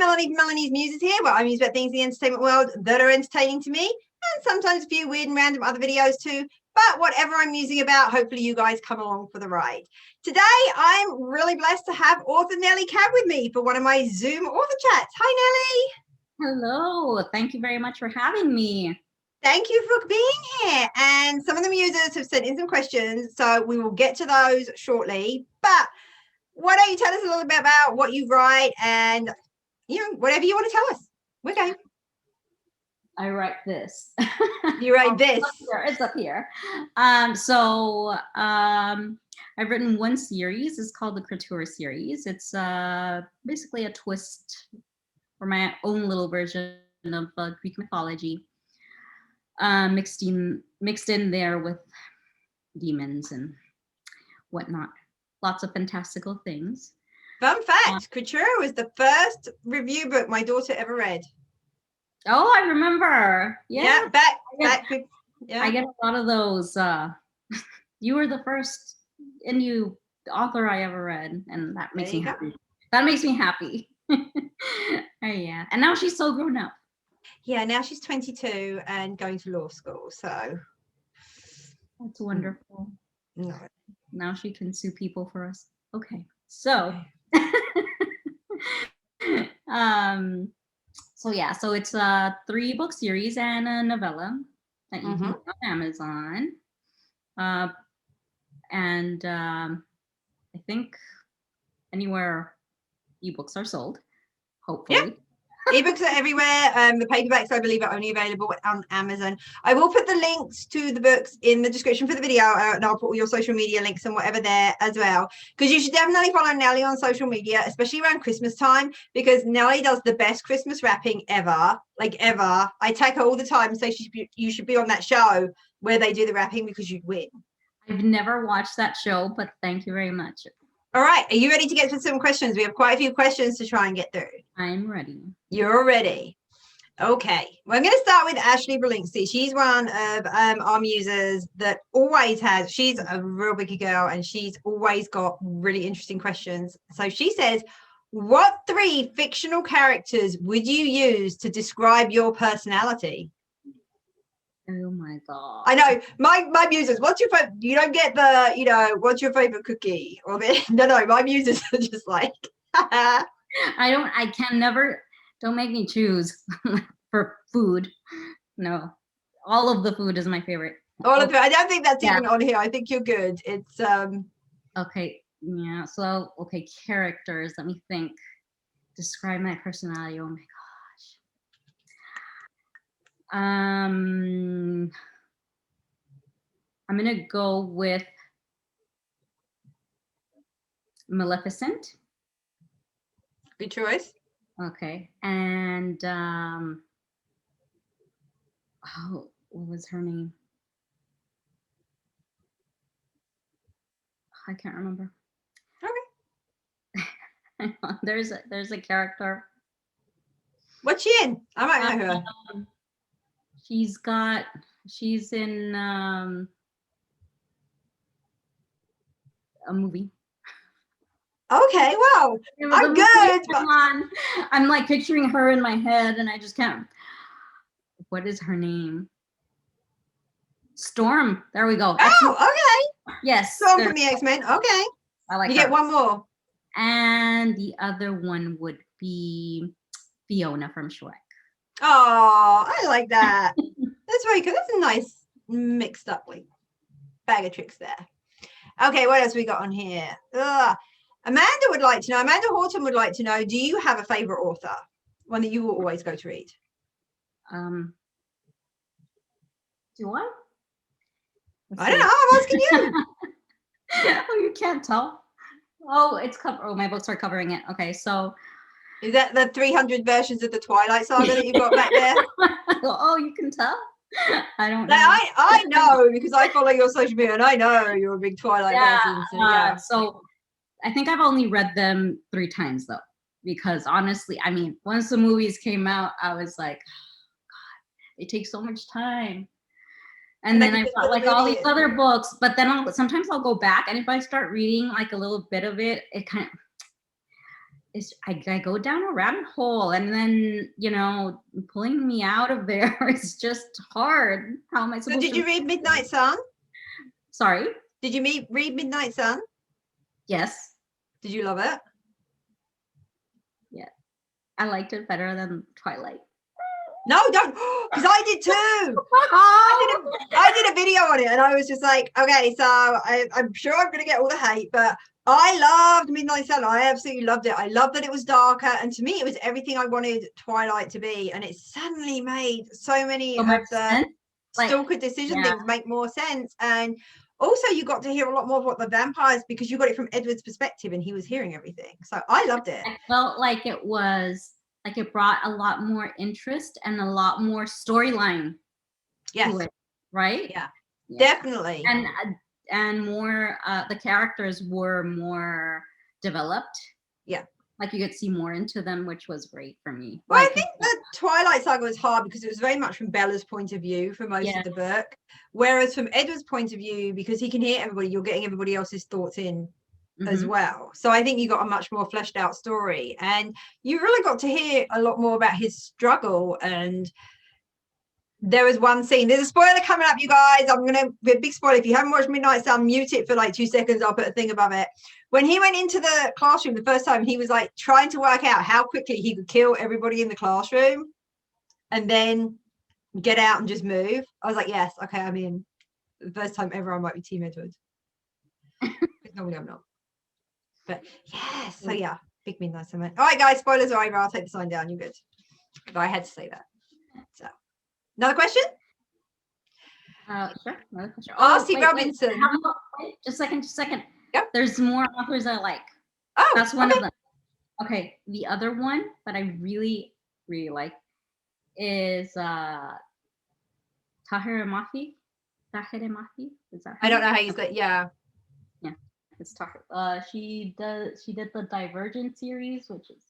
Melanie's Muses here, where I muse about things in the entertainment world that are entertaining to me, and sometimes a few weird and random other videos too. But whatever I'm musing about, hopefully you guys come along for the ride. Today, I'm really blessed to have author Nely Cab with me for one of my Zoom author chats. Hi, Nely. Hello. Thank you very much for having me. Thank you for being here. And some of the users have sent in some questions, so we will get to those shortly. But why don't you tell us a little bit about what you write and, whatever you want to tell us. We're going. I write this. You write this. It's up here. I've written one series. It's called the Couture series. It's basically a twist for my own little version of Greek mythology, mixed in there with demons and whatnot. Lots of fantastical things. Fun fact, Couture was the first review book my daughter ever read. Oh, I remember. Yeah, back. Yeah. I get a lot of those. You were the first Innu author I ever read, and that makes me happy. That makes me happy. Oh yeah, and now she's so grown up. Yeah, now she's 22 and going to law school. So that's wonderful. No. Now she can sue people for us. Okay, so so it's a 3-book series and a novella that you can get on Amazon, and I think anywhere ebooks are sold, hopefully. Yep. Ebooks are everywhere. The paperbacks, I believe, are only available on Amazon. I will put the links to the books in the description for the video, and I'll put all your social media links and whatever there as well. Because you should definitely follow Nely on social media, especially around Christmas time, because Nely does the best Christmas wrapping ever, like ever. I tag her all the time, so you should be on that show where they do the wrapping because you'd win. I've never watched that show, but thank you very much. All right, are you ready to get to some questions? We have quite a few questions to try and get through. I'm ready. You're ready. Okay, well, I'm going to start with Ashley Berlinksy. She's one of our muses that always has, she's a real biggie girl, and she's always got really interesting questions. So she says, what 3 fictional characters would you use to describe your personality? Oh my God. I know, my muses, what's your favorite? You don't get the, what's your favorite cookie? Or no, my muses are just like, don't make me choose for food. No, all of the food is my favorite. All of it. I don't think that's even on here. I think you're good. It's okay. Yeah. So okay, characters. Let me think. Describe my personality. Oh my gosh. I'm gonna go with Maleficent. Good choice. Okay, and what was her name? I can't remember. Okay. There's a character. What's she in? I might know her. She's in a movie. Okay, wow. I'm good. I'm like picturing her in my head and I just can't. What is her name? Storm. There we go. Oh, okay. Yes. Storm from the X-Men. Okay. I like you get one more. And the other one would be Fiona from Shrek. Oh, I like that. That's very good. That's a nice mixed up like bag of tricks there. Okay, what else we got on here? Amanda would like to know, Amanda Horton would like to know, do you have a favorite author? One that you will always go to read? Do I? I don't know. I'm asking you. Oh, you can't tell. Oh, it's my books are covering it. Okay, so is that the 300 versions of the Twilight saga that you've got back there? Oh, you can tell. I don't know. I know because I follow your social media and I know you're a big Twilight person. So I think I've only read them 3 times though, because honestly, I mean, once the movies came out, I was like, oh, God, they take so much time. And then I've got like all these other books, but then sometimes I'll go back, and if I start reading like a little bit of it, it kind of, I go down a rabbit hole, and then pulling me out of there is just hard. How am I So supposed did to? you read Midnight Sun? Sorry. Did you read Midnight Sun? Yes. Did you love it? Yeah, I liked it better than Twilight. No, don't, because I did too. I did a video on it, and I was just like, okay, so I'm sure I'm gonna get all the hate, but I loved Midnight Sun. I absolutely loved it. I loved that it was darker, and to me, it was everything I wanted Twilight to be. And it suddenly made so many of the stalker decision things make more sense. And also, you got to hear a lot more of what the vampires, because you got it from Edward's perspective, and he was hearing everything. So I loved it. I felt like it was like it brought a lot more interest and a lot more storyline. Yes. To it, right? Yeah, definitely. And more the characters were more developed. Yeah, like you could see more into them, which was great for me. Well, I think the Twilight saga was hard because it was very much from Bella's point of view for most of the book, whereas from Edward's point of view, because he can hear everybody, you're getting everybody else's thoughts in as well. So I think you got a much more fleshed out story, and you really got to hear a lot more about his struggle. And there was one scene, there's a spoiler coming up, you guys. I'm gonna be a big spoiler. If you haven't watched Midnight Sun, mute it for like 2 seconds. I'll put a thing above it. When he went into the classroom the first time, he was like trying to work out how quickly he could kill everybody in the classroom and then get out and just move. I was like, yes, okay, I'm in. The first time ever I might be Team Edward. Normally I'm not. But yeah, so yeah, big Midnight Sun. All right, guys, spoilers are over. I'll take the sign down. You're good. But I had to say that. So, another question? Sure. Another question. R.C. Robinson. Wait, just a second. Yep. There's more authors I like. Oh, that's one of them. Okay, the other one that I really, really like is Tahira Mafi. Tahira Mafi? Is that her I don't know how you say it. Yeah. Yeah, it's Tahira. She did the Divergent series, which is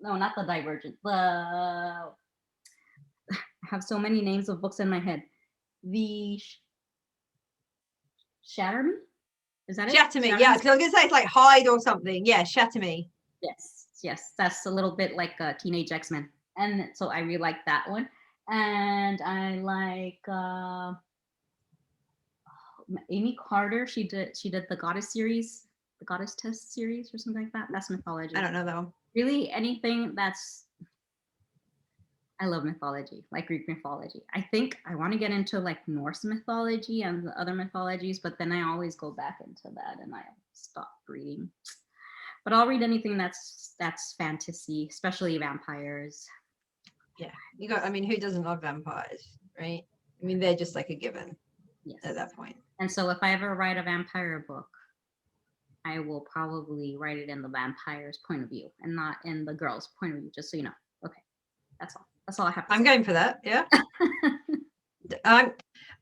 not the Divergent. I have so many names of books in my head. The Shatter Me? Is that it? Shatter Me, yeah, because I was going to say it's like Hide or something. Yeah, Shatter Me. Yes, that's a little bit like Teenage X-Men. And so I really like that one. And I like Amy Carter. She did the Goddess series, the Goddess Test series or something like that. That's mythology. I don't know that one. Really, anything that's... I love mythology, like Greek mythology. I think I want to get into like Norse mythology and the other mythologies, but then I always go back into that and I stop reading. But I'll read anything that's fantasy, especially vampires. Yeah, I mean, who doesn't love vampires, right? I mean, they're just like a given at that point. And so if I ever write a vampire book, I will probably write it in the vampire's point of view and not in the girl's point of view, just so you know. Okay, that's all. That's all I have to say. I'm going for that, yeah. I'm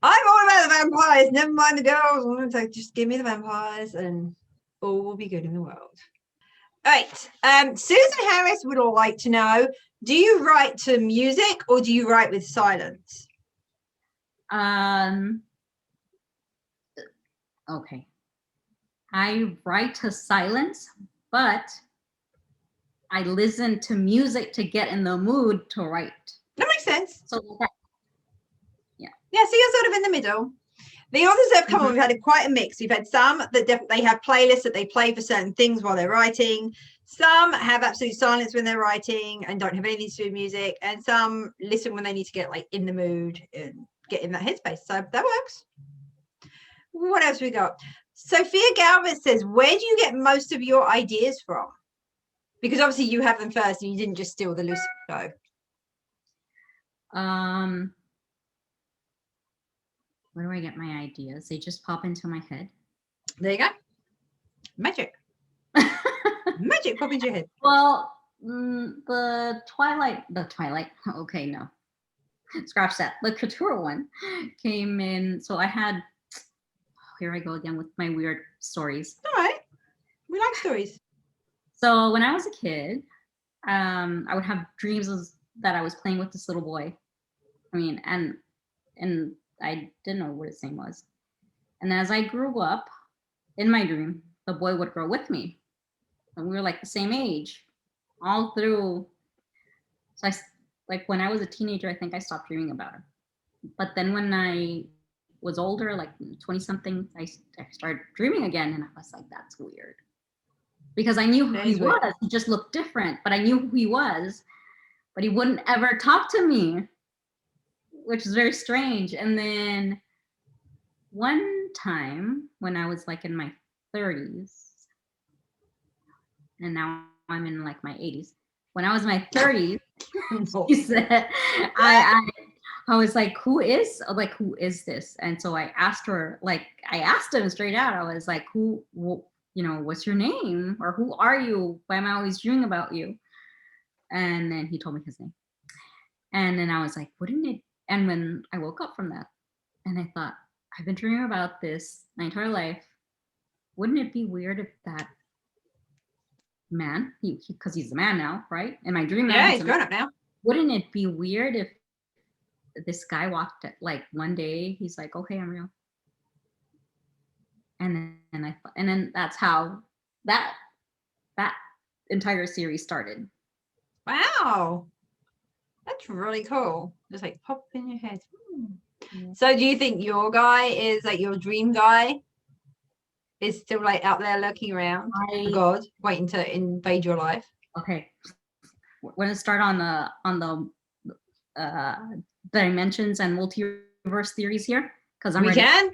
all about the vampires, never mind the girls. It's like, just give me the vampires and all will be good in the world. All right, Susan Harris would all like to know, do you write to music or do you write with silence? Okay. I write to silence, but I listen to music to get in the mood to write. That makes sense. So yeah, so you're sort of in the middle. The authors that have come on, we've had quite a mix. We've had some that they have playlists that they play for certain things while they're writing. Some have absolute silence when they're writing and don't have anything to do with music. And some listen when they need to get like in the mood and get in that headspace. So that works. What else we got? Sophia Galvez says, where do you get most of your ideas from? Because obviously you have them first and you didn't just steal the Lucy show. Where do I get my ideas? They just pop into my head. There you go. Magic. Magic pop into your head. Well, the Twilight. Okay, no. Scratch that. The Couture one came in. So I had... here I go again with my weird stories. All right. We like stories. So when I was a kid, I would have dreams that I was playing with this little boy. I mean, and I didn't know what his name was. And as I grew up, in my dream, the boy would grow with me. And we were like the same age. all through. So like when I was a teenager, I think I stopped dreaming about him. But then when I was older, like 20 something, I started dreaming again, and I was like, that's weird. Because I knew who he was. He just looked different, but I knew who he was. But he wouldn't ever talk to me, which is very strange. And then one time when I was like in my 30s, and now I'm in like my 80s. When I was in my 30s, she said, I was like, who is this? And so I asked her, like, I asked him straight out. I was like, what's your name? Or who are you? Why am I always dreaming about you? And then he told me his name. And then I was like, and when I woke up from that, and I thought, I've been dreaming about this my entire life. Wouldn't it be weird if that man, because he's a man now, right? In my dream, yeah, he's grown up now. Wouldn't it be weird if this guy walked like one day, he's like, okay, I'm real. And then that's how that entire series started. Wow, that's really cool. Just like pop in your head. So do you think your guy is like your dream guy is still like out there lurking around? God, waiting to invade your life. Okay, we're going to start on the dimensions and multiverse theories here, because we can.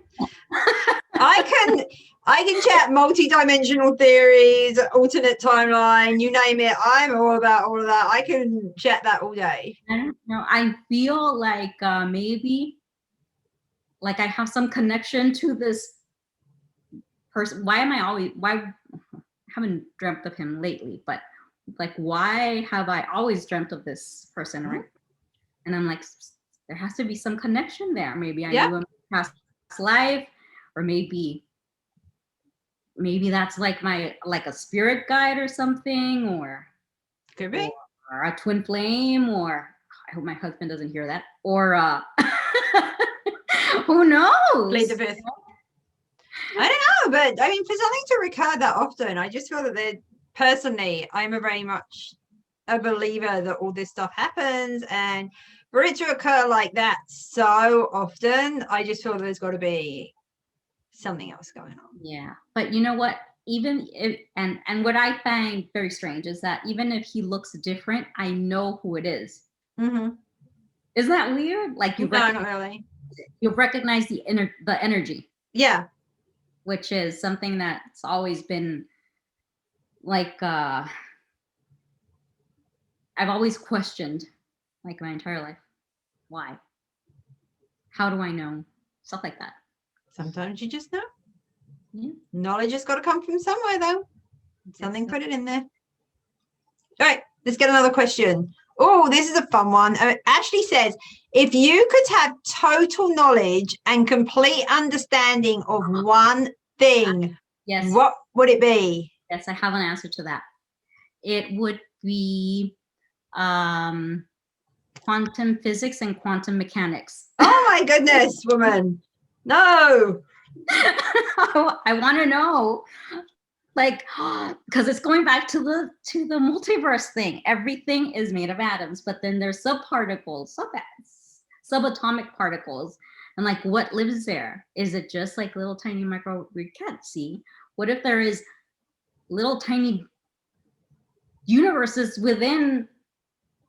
I can chat multi-dimensional theories, alternate timeline, you name it. I'm all about all of that. I can chat that all day. I don't know. I feel like maybe like I have some connection to this person. Why I haven't dreamt of him lately, but like, why have I always dreamt of this person? Right? And I'm like, there has to be some connection there. Maybe I knew him past life, or maybe that's like a spirit guide or something, or could be, or a twin flame, or I hope my husband doesn't hear that, or who knows? Plead the fifth. I don't know, but I mean, for something to recur that often, I just feel that personally, I'm a very much a believer that all this stuff happens, and for it to occur like that so often, I just feel there's got to be something else going on. Yeah, but you know what? Even if and what I find very strange is that even if he looks different, I know who it is. Mm-hmm. Isn't that weird? Like not really. You recognize the energy. Yeah. Which is something that's always been like I've always questioned, like, my entire life. Why? How do I know? Stuff like that. Sometimes you just know. Yeah. Knowledge has got to come from somewhere, though. Something put it in there. All right, let's get another question. Oh, this is a fun one. Ashley says, if you could have total knowledge and complete understanding of one thing, yes, what would it be? Yes, I have an answer to that. It would be quantum physics and quantum mechanics. Oh my goodness, woman. No. I want to know, like, because it's going back to the multiverse thing. Everything is made of atoms, but then there's subparticles, subatomic particles, and like, what lives there? Is it just like little tiny micro? We can't see. What if there is little tiny universes within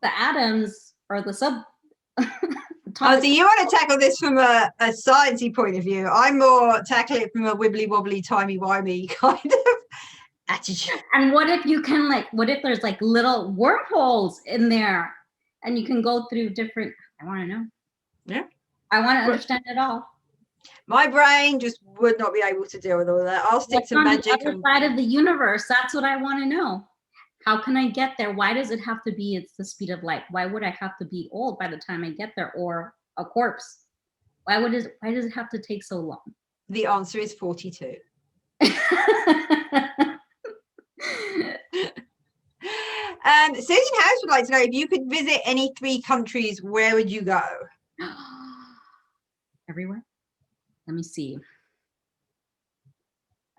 the atoms or the sub? Oh, so you want to tackle this from a sciencey point of view. I'm more tackling it from a wibbly wobbly, timey-wimey kind of attitude. And what if you can, like, what if there's like little wormholes in there and you can go through different, I want to know. Yeah. I want to understand it all. My brain just would not be able to deal with all of that. I'll stick to magic. On the other side of the universe, that's what I want to know. How can I get there? Why does it have to be it's the speed of light? Why would I have to be old by the time I get there, or a corpse? Why does it have to take so long? The answer is 42. Susan Harris would like to know, if you could visit any 3 countries, where would you go? Everywhere. Let me see.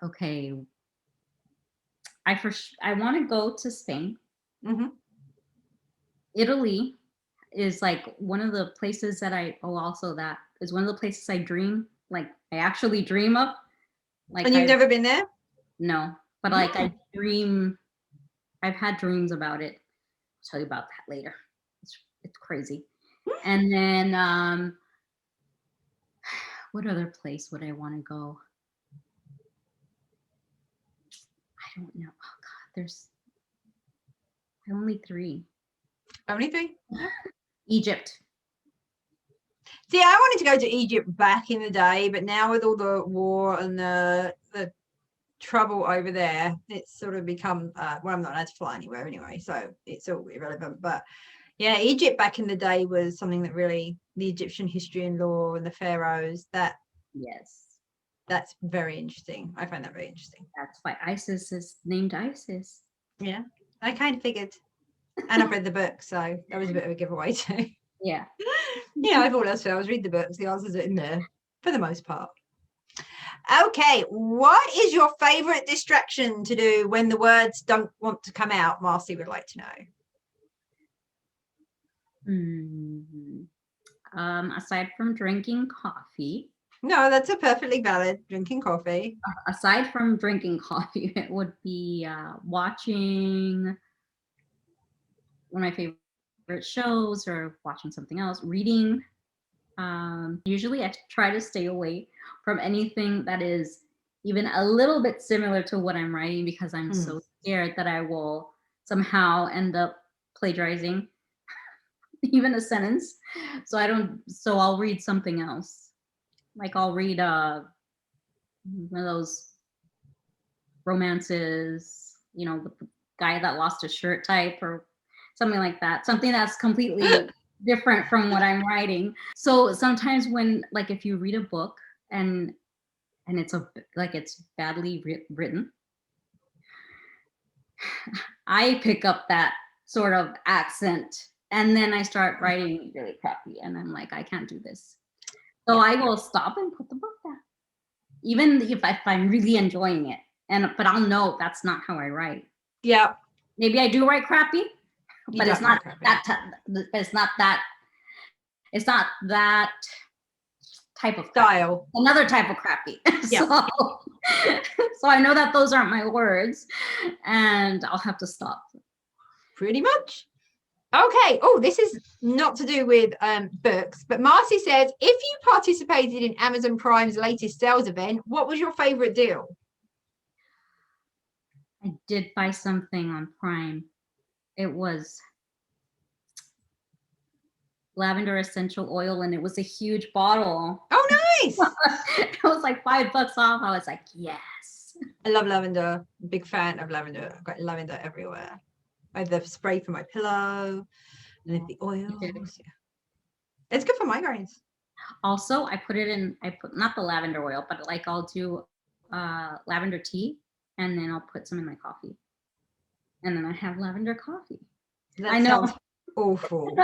Okay. I want to go to Spain. Mm-hmm. Italy is like one of the places that that is one of the places I dream, like I actually dream of. Like And you've never been there? No, but like I dream, I've had dreams about it. I'll tell you about that later. It's crazy. And then what other place would I want to go? I don't know. Oh God, there's only three. Only three? Egypt. See, I wanted to go to Egypt back in the day, but now with all the war and the trouble over there, it's sort of become well, I'm not allowed to fly anywhere anyway, so it's all irrelevant. But yeah, Egypt back in the day was something that really, the Egyptian history and law and the pharaohs, that's very interesting. I find that very interesting. That's why ISIS is named ISIS. Yeah, I kind of figured. And I've read the book, so that was a bit of a giveaway too. Yeah. Yeah, I've all else fails. Read the books. The answers are in there for the most part. Okay, what is your favorite distraction to do when the words don't want to come out? Marcy would like to know. Aside from drinking coffee. No, that's a perfectly valid drinking coffee. Aside from drinking coffee, it would be watching one of my favorite shows or watching something else, reading. Usually I try to stay away from anything that is even a little bit similar to what I'm writing, because I'm so scared that I will somehow end up plagiarizing even a sentence. So I'll read something else. Like I'll read one of those romances, you know, with the guy that lost his shirt type or something like that. Something that's completely different from what I'm writing. So sometimes when, like, if you read a book and it's it's badly written, I pick up that sort of accent and then I start writing really crappy and I'm like, I can't do this. So I will stop and put the book down, even if I'm really enjoying it. But I'll know that's not how I write. Yeah. Maybe I do write crappy, but it's not that. It's not that type of style. Another type of crappy. Yeah. So I know that those aren't my words, and I'll have to stop. Pretty much. Okay. Oh, this is not to do with books, but Marcy says, if you participated in Amazon Prime's latest sales event, what was your favorite deal? I did buy something on Prime. It was lavender essential oil, and it was a huge bottle. Oh, nice. It was like $5 off. I was like, yes. I love lavender. Big fan of lavender. I've got lavender everywhere. I have the spray for my pillow and then the oils. Yeah. It's good for migraines. Also, I put not the lavender oil, but like I'll do lavender tea, and then I'll put some in my coffee, and then I have lavender coffee. That sounds awful.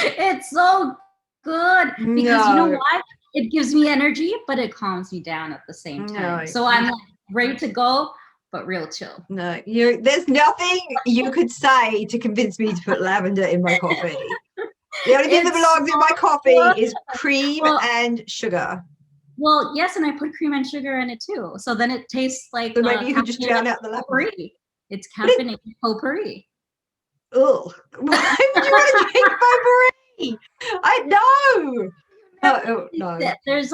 It's so good because you know what? It gives me energy, but it calms me down at the same time. So I'm like ready to go, but real chill. No, there's nothing you could say to convince me to put lavender in my coffee. The only thing that belongs in my coffee is cream and sugar. Well, yes, and I put cream and sugar in it too. So then it tastes like. So maybe you could just drown out the lavender. It's caffeinated potpourri. Oh, why would you want to drink potpourri? I know. No. There's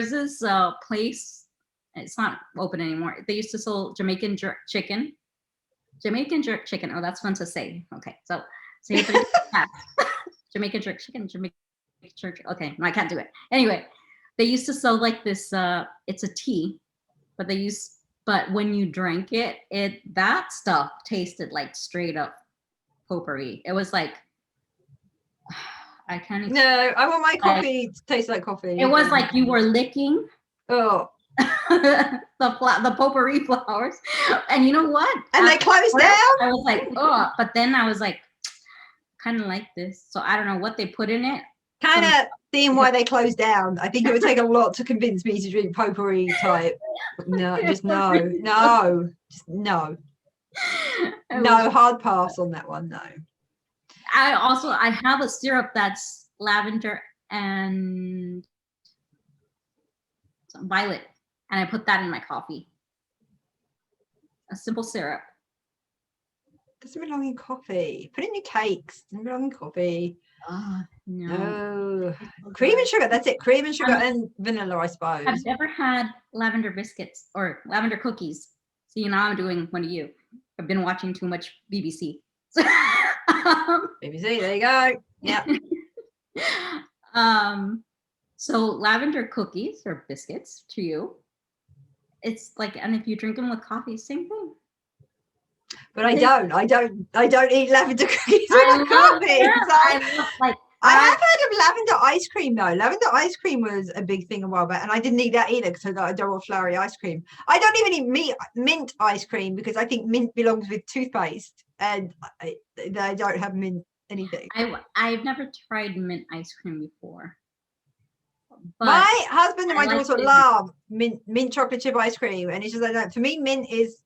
this place. It's not open anymore. They used to sell Jamaican jerk chicken. Jamaican jerk chicken. Oh, that's fun to say. Okay, so you put it Jamaican jerk chicken. Jamaican jerk. Okay, no, I can't do it. Anyway, they used to sell like this. It's a tea, but when you drank it, that stuff tasted like straight up potpourri. It was like, I can't even. No, I want my coffee to taste like coffee. It was like you were licking the potpourri flowers, and you know what? And they closed down. I was like, oh, but then I was like, kind of like this. So I don't know what they put in it. Kind of seeing why they closed down. I think it would take a lot to convince me to drink potpourri type. No, just no. No, hard pass on that one. No. I have a syrup that's lavender and violet, and I put that in my coffee. A simple syrup. Doesn't belong in coffee. Put it in your cakes. Doesn't belong in coffee. Oh, no. No. Cream and sugar. That's it. Cream and sugar and vanilla, I suppose. I've never had lavender biscuits or lavender cookies. See, now I'm doing one of you. I've been watching too much BBC. BBC, there you go. Yeah. So lavender cookies or biscuits to you. It's like, and if you drink them with coffee, same thing. But I don't eat lavender cookies with coffee. I have heard of lavender ice cream though. Lavender ice cream was a big thing a while back, and I didn't eat that either because I don't want flowery ice cream. I don't even eat mint ice cream because I think mint belongs with toothpaste, and they don't have mint anything. I've never tried mint ice cream before. But my husband and my daughter love mint chocolate chip ice cream, and it's just I don't. For me, mint is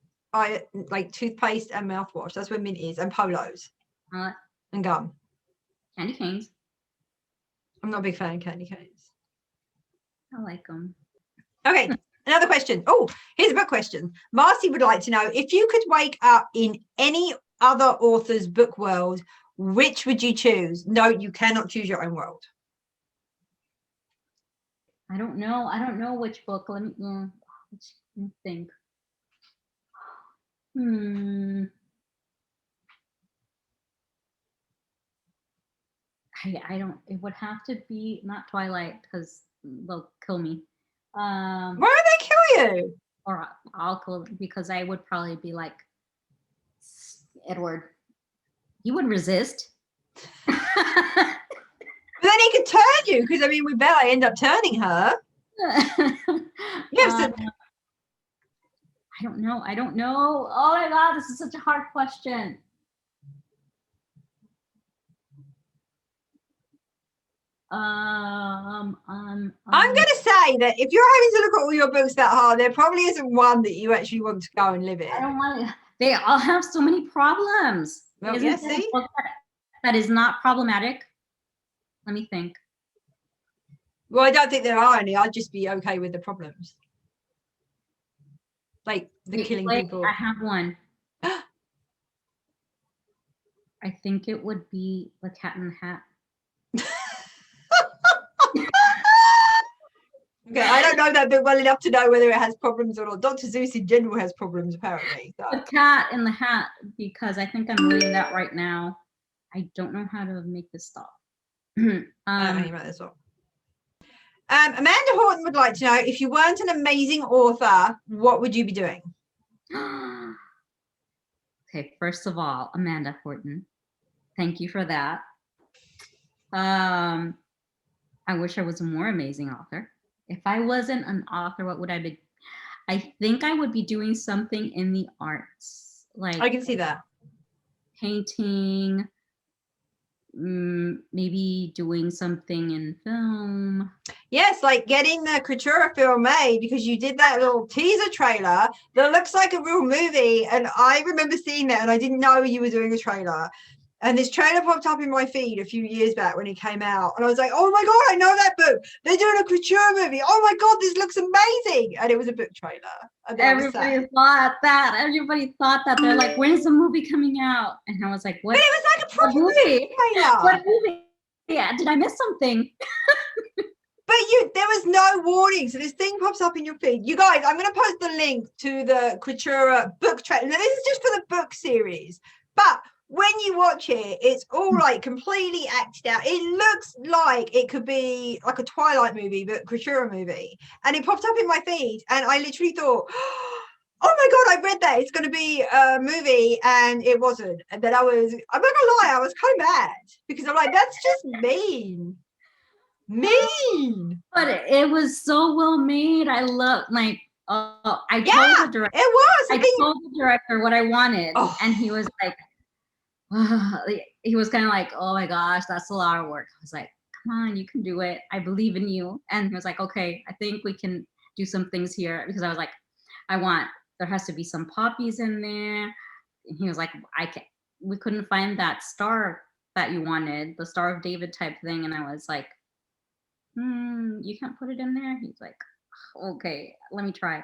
like toothpaste and mouthwash. That's where mint is, and polos and gum. Candy canes. I'm not a big fan of candy canes. I like them. Okay, another question. Oh, here's a book question. Marcy would like to know, if you could wake up in any other author's book world, which would you choose? No, you cannot choose your own world. I don't know which book. Let me think. I don't. It would have to be not Twilight because they'll kill me. Why would they kill you? Or I'll kill them because I would probably be like Edward. He would resist. But then he could turn you because I mean we better end up turning her. Yes. I don't know. Oh my God, this is such a hard question. I'm going to say that if you're having to look at all your books that hard, there probably isn't one that you actually want to go and live in. I don't want to. They all have so many problems. Well, yes, see? That is not problematic. Let me think. Well, I don't think there are any. I'd just be okay with the problems. Like the killing people. I have one. I think it would be The Cat in the Hat. Okay, I don't know that book well enough to know whether it has problems or not. Dr. Seuss in general has problems, apparently. So. The Cat in the Hat, because I think I'm reading that right now. I don't know how to make this stop. Amanda Horton would like to know, if you weren't an amazing author, what would you be doing? Okay, first of all, Amanda Horton, thank you for that. I wish I was a more amazing author. If I wasn't an author, what would I be? I think I would be doing something in the arts. Like I can see that. Painting, maybe doing something in film. Yes, like getting the Couture film made, because you did that little teaser trailer that looks like a real movie. And I remember seeing that and I didn't know you were doing a trailer. And this trailer popped up in my feed a few years back when it came out. And I was like, oh my God, I know that book. They're doing a Couture movie. Oh my God, this looks amazing. And it was a book trailer. Everybody thought that. They're like, when's the movie coming out? And I was like, what? But it was like a proper movie trailer. What movie? Yeah, did I miss something? But there was no warning. So this thing pops up in your feed. You guys, I'm going to post the link to the Couture book trailer. Now, this is just for the book series. But when you watch it, it's all like completely acted out. It looks like it could be like a Twilight movie, but Couture movie. And it popped up in my feed, and I literally thought, oh my God, I read that. It's going to be a movie, and it wasn't. And then I'm not going to lie, I was kind of mad because I'm like, that's just mean. But it was so well made. I love told the director. It was. I told the director what I wanted, and he was like, he was kind of like, oh my gosh, that's a lot of work. I was like, come on, you can do it. I believe in you. And he was like, okay, I think we can do some things here, because I was like, there has to be some poppies in there. he was like, we couldn't find that star that you wanted, the Star of David type thing. And I was like, you can't put it in there. He's like, okay, let me try.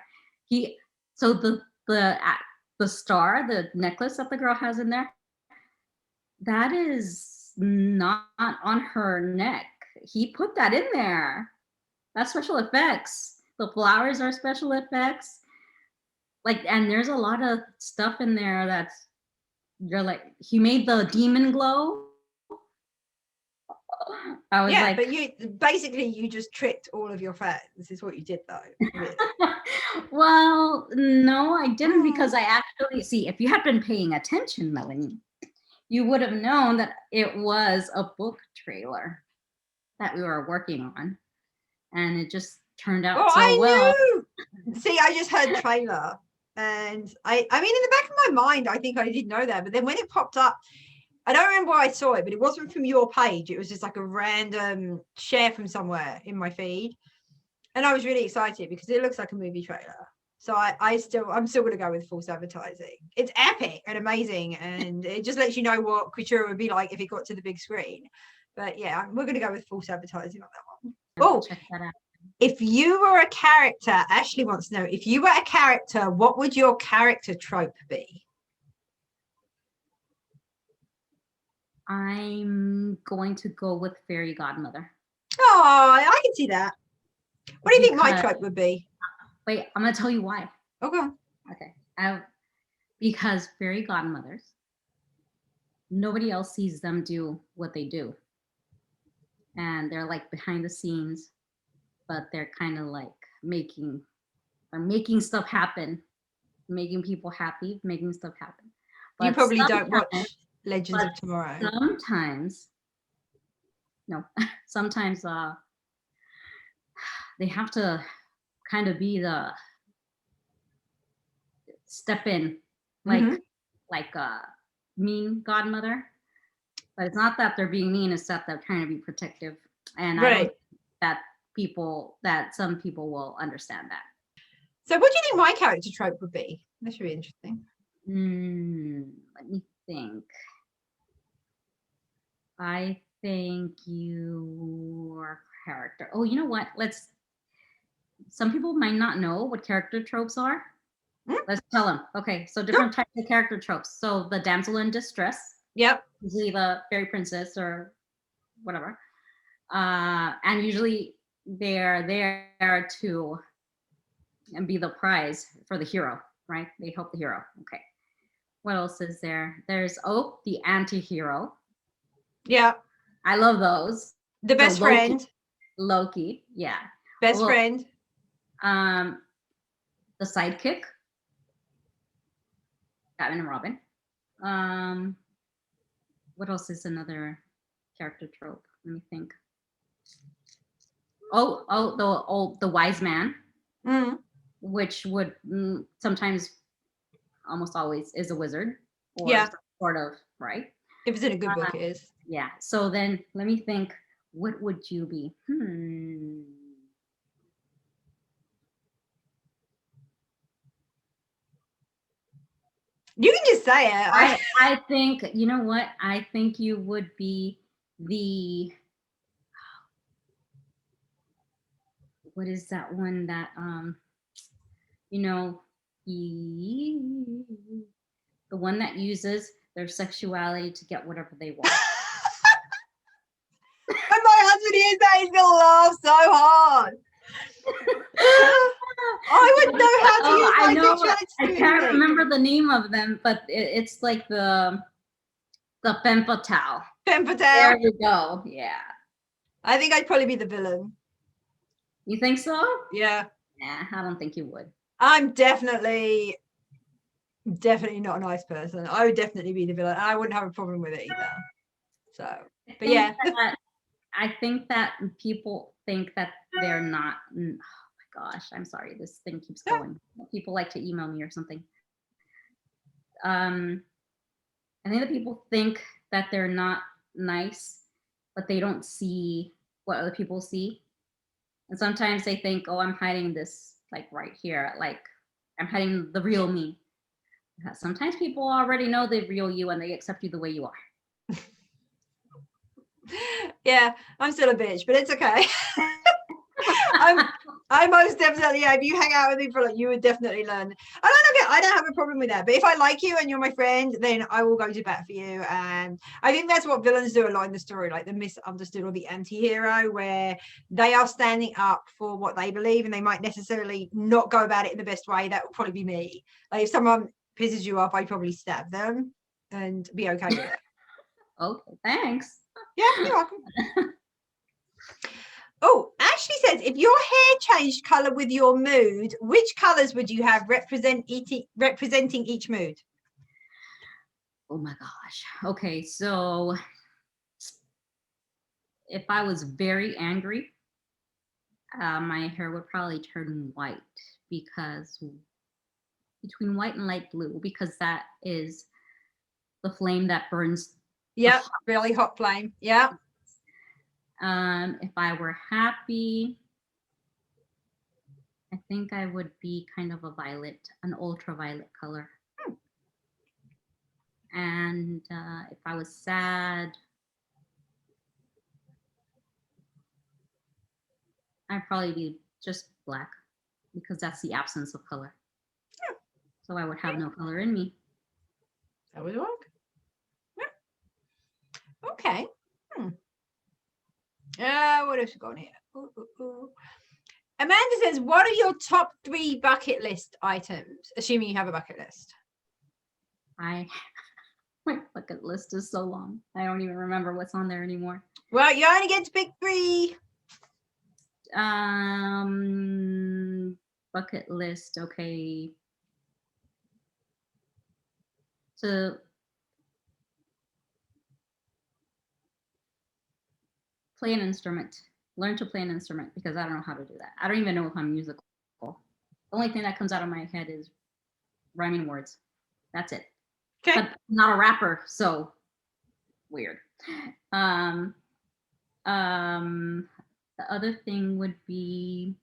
So the star, the necklace that the girl has in there, that is not on her neck. He put that in there. That's special effects. The flowers are special effects. Like, and there's a lot of stuff in there that's, you're like, he made the demon glow. I was like, but you just tricked all of your fans. This is what you did, though. Really. Well, no, I didn't, because I actually see, if you had been paying attention, Melanie, you would have known that it was a book trailer that we were working on, and it just turned out so well. Knew. See, I just heard trailer, and I mean, in the back of my mind, I think I did know that, but then when it popped up, I don't remember where I saw it, but it wasn't from your page. It was just like a random share from somewhere in my feed. And I was really excited because it looks like a movie trailer. So I'm still going to go with false advertising. It's epic and amazing. And it just lets you know what Couture would be like if it got to the big screen. But yeah, we're going to go with false advertising on that one. Oh, check that out. If you were a character, Ashley wants to know, if you were a character, what would your character trope be? I'm going to go with fairy godmother. Oh, I can see that. What do you think my trope would be? Wait, I'm going to tell you why. Okay. Because fairy godmothers, nobody else sees them do what they do. And they're like behind the scenes, but they're kind of like making stuff happen, making people happy, making stuff happen. But you probably don't watch Legends of Tomorrow. Sometimes they have to kind of be the step in, like a mean godmother. But it's not that they're being mean, it's that they're trying to be protective. And I don't think that some people will understand that. So what do you think my character trope would be? That should be interesting. Let me think. I think your character. Oh, you know what? Some people might not know what character tropes are. Let's tell them. Okay, so different types of character tropes. So the damsel in distress. Yep. Usually the fairy princess or whatever. And usually they're there to be the prize for the hero, right? They help the hero. Okay. What else is there? There's the anti-hero. Yeah. I love those. The best friend. Loki, yeah. Best friend. The sidekick. Batman and Robin. What else is another character trope? Let me think. The wise man, which would sometimes, almost always, is a wizard, or sort of, right? If it's in a good book, it is. Yeah. So then let me think. What would you be? You can just say it. I think, you know what? I think you would be what is that one that, the one that uses their sexuality to get whatever they want. When my husband hears that, he's going to laugh so hard. I wouldn't know how to use my sexuality. I can't remember the name of them, but it's like the femme fatale. Femme fatale. There we go. Yeah. I think I'd probably be the villain. You think so? Yeah. Nah, I don't think you would. I'm definitely not a nice person. I would definitely be the villain. I wouldn't have a problem with it either. So, but yeah. I think that people think that they're not. Oh my gosh, I'm sorry. This thing keeps going. People like to email me or something. I think that people think that they're not nice, but they don't see what other people see. And sometimes they think, oh, I'm hiding this, like right here, like I'm hiding the real me. Sometimes people already know the real you and they accept you the way you are. Yeah, I'm still a bitch, but it's okay. I most definitely, if you hang out with me for like, you would definitely learn. I don't have a problem with that. But if I like you and you're my friend, then I will go to bat for you. And I think that's what villains do a lot in the story, like the misunderstood or the anti-hero, where they are standing up for what they believe and they might necessarily not go about it in the best way. That would probably be me. Like if someone pisses you off, I'd probably stab them and be okay with it. Okay, thanks. Yeah, you're welcome. Oh, Ashley says, if your hair changed color with your mood, which colors would you have representing each mood? Oh my gosh. Okay, so if I was very angry, my hair would probably turn white, because between white and light blue, because that is the flame that burns. Yep, really hot flame. Yeah. If I were happy, I think I would be kind of a violet, an ultraviolet color. And if I was sad, I'd probably be just black, because that's the absence of color. Yeah. So I would have no color in me. That would work. Yeah. Okay. What else we got here? Amanda says, what are your top 3 bucket list items? Assuming you have a bucket list. My bucket list is so long. I don't even remember what's on there anymore. Well, you only get to pick 3. Bucket list. Okay. To play an instrument. Learn to play an instrument, because I don't know how to do that. I don't even know if I'm musical. The only thing that comes out of my head is rhyming words. That's it. Okay. But I'm not a rapper, so weird. The other thing would be,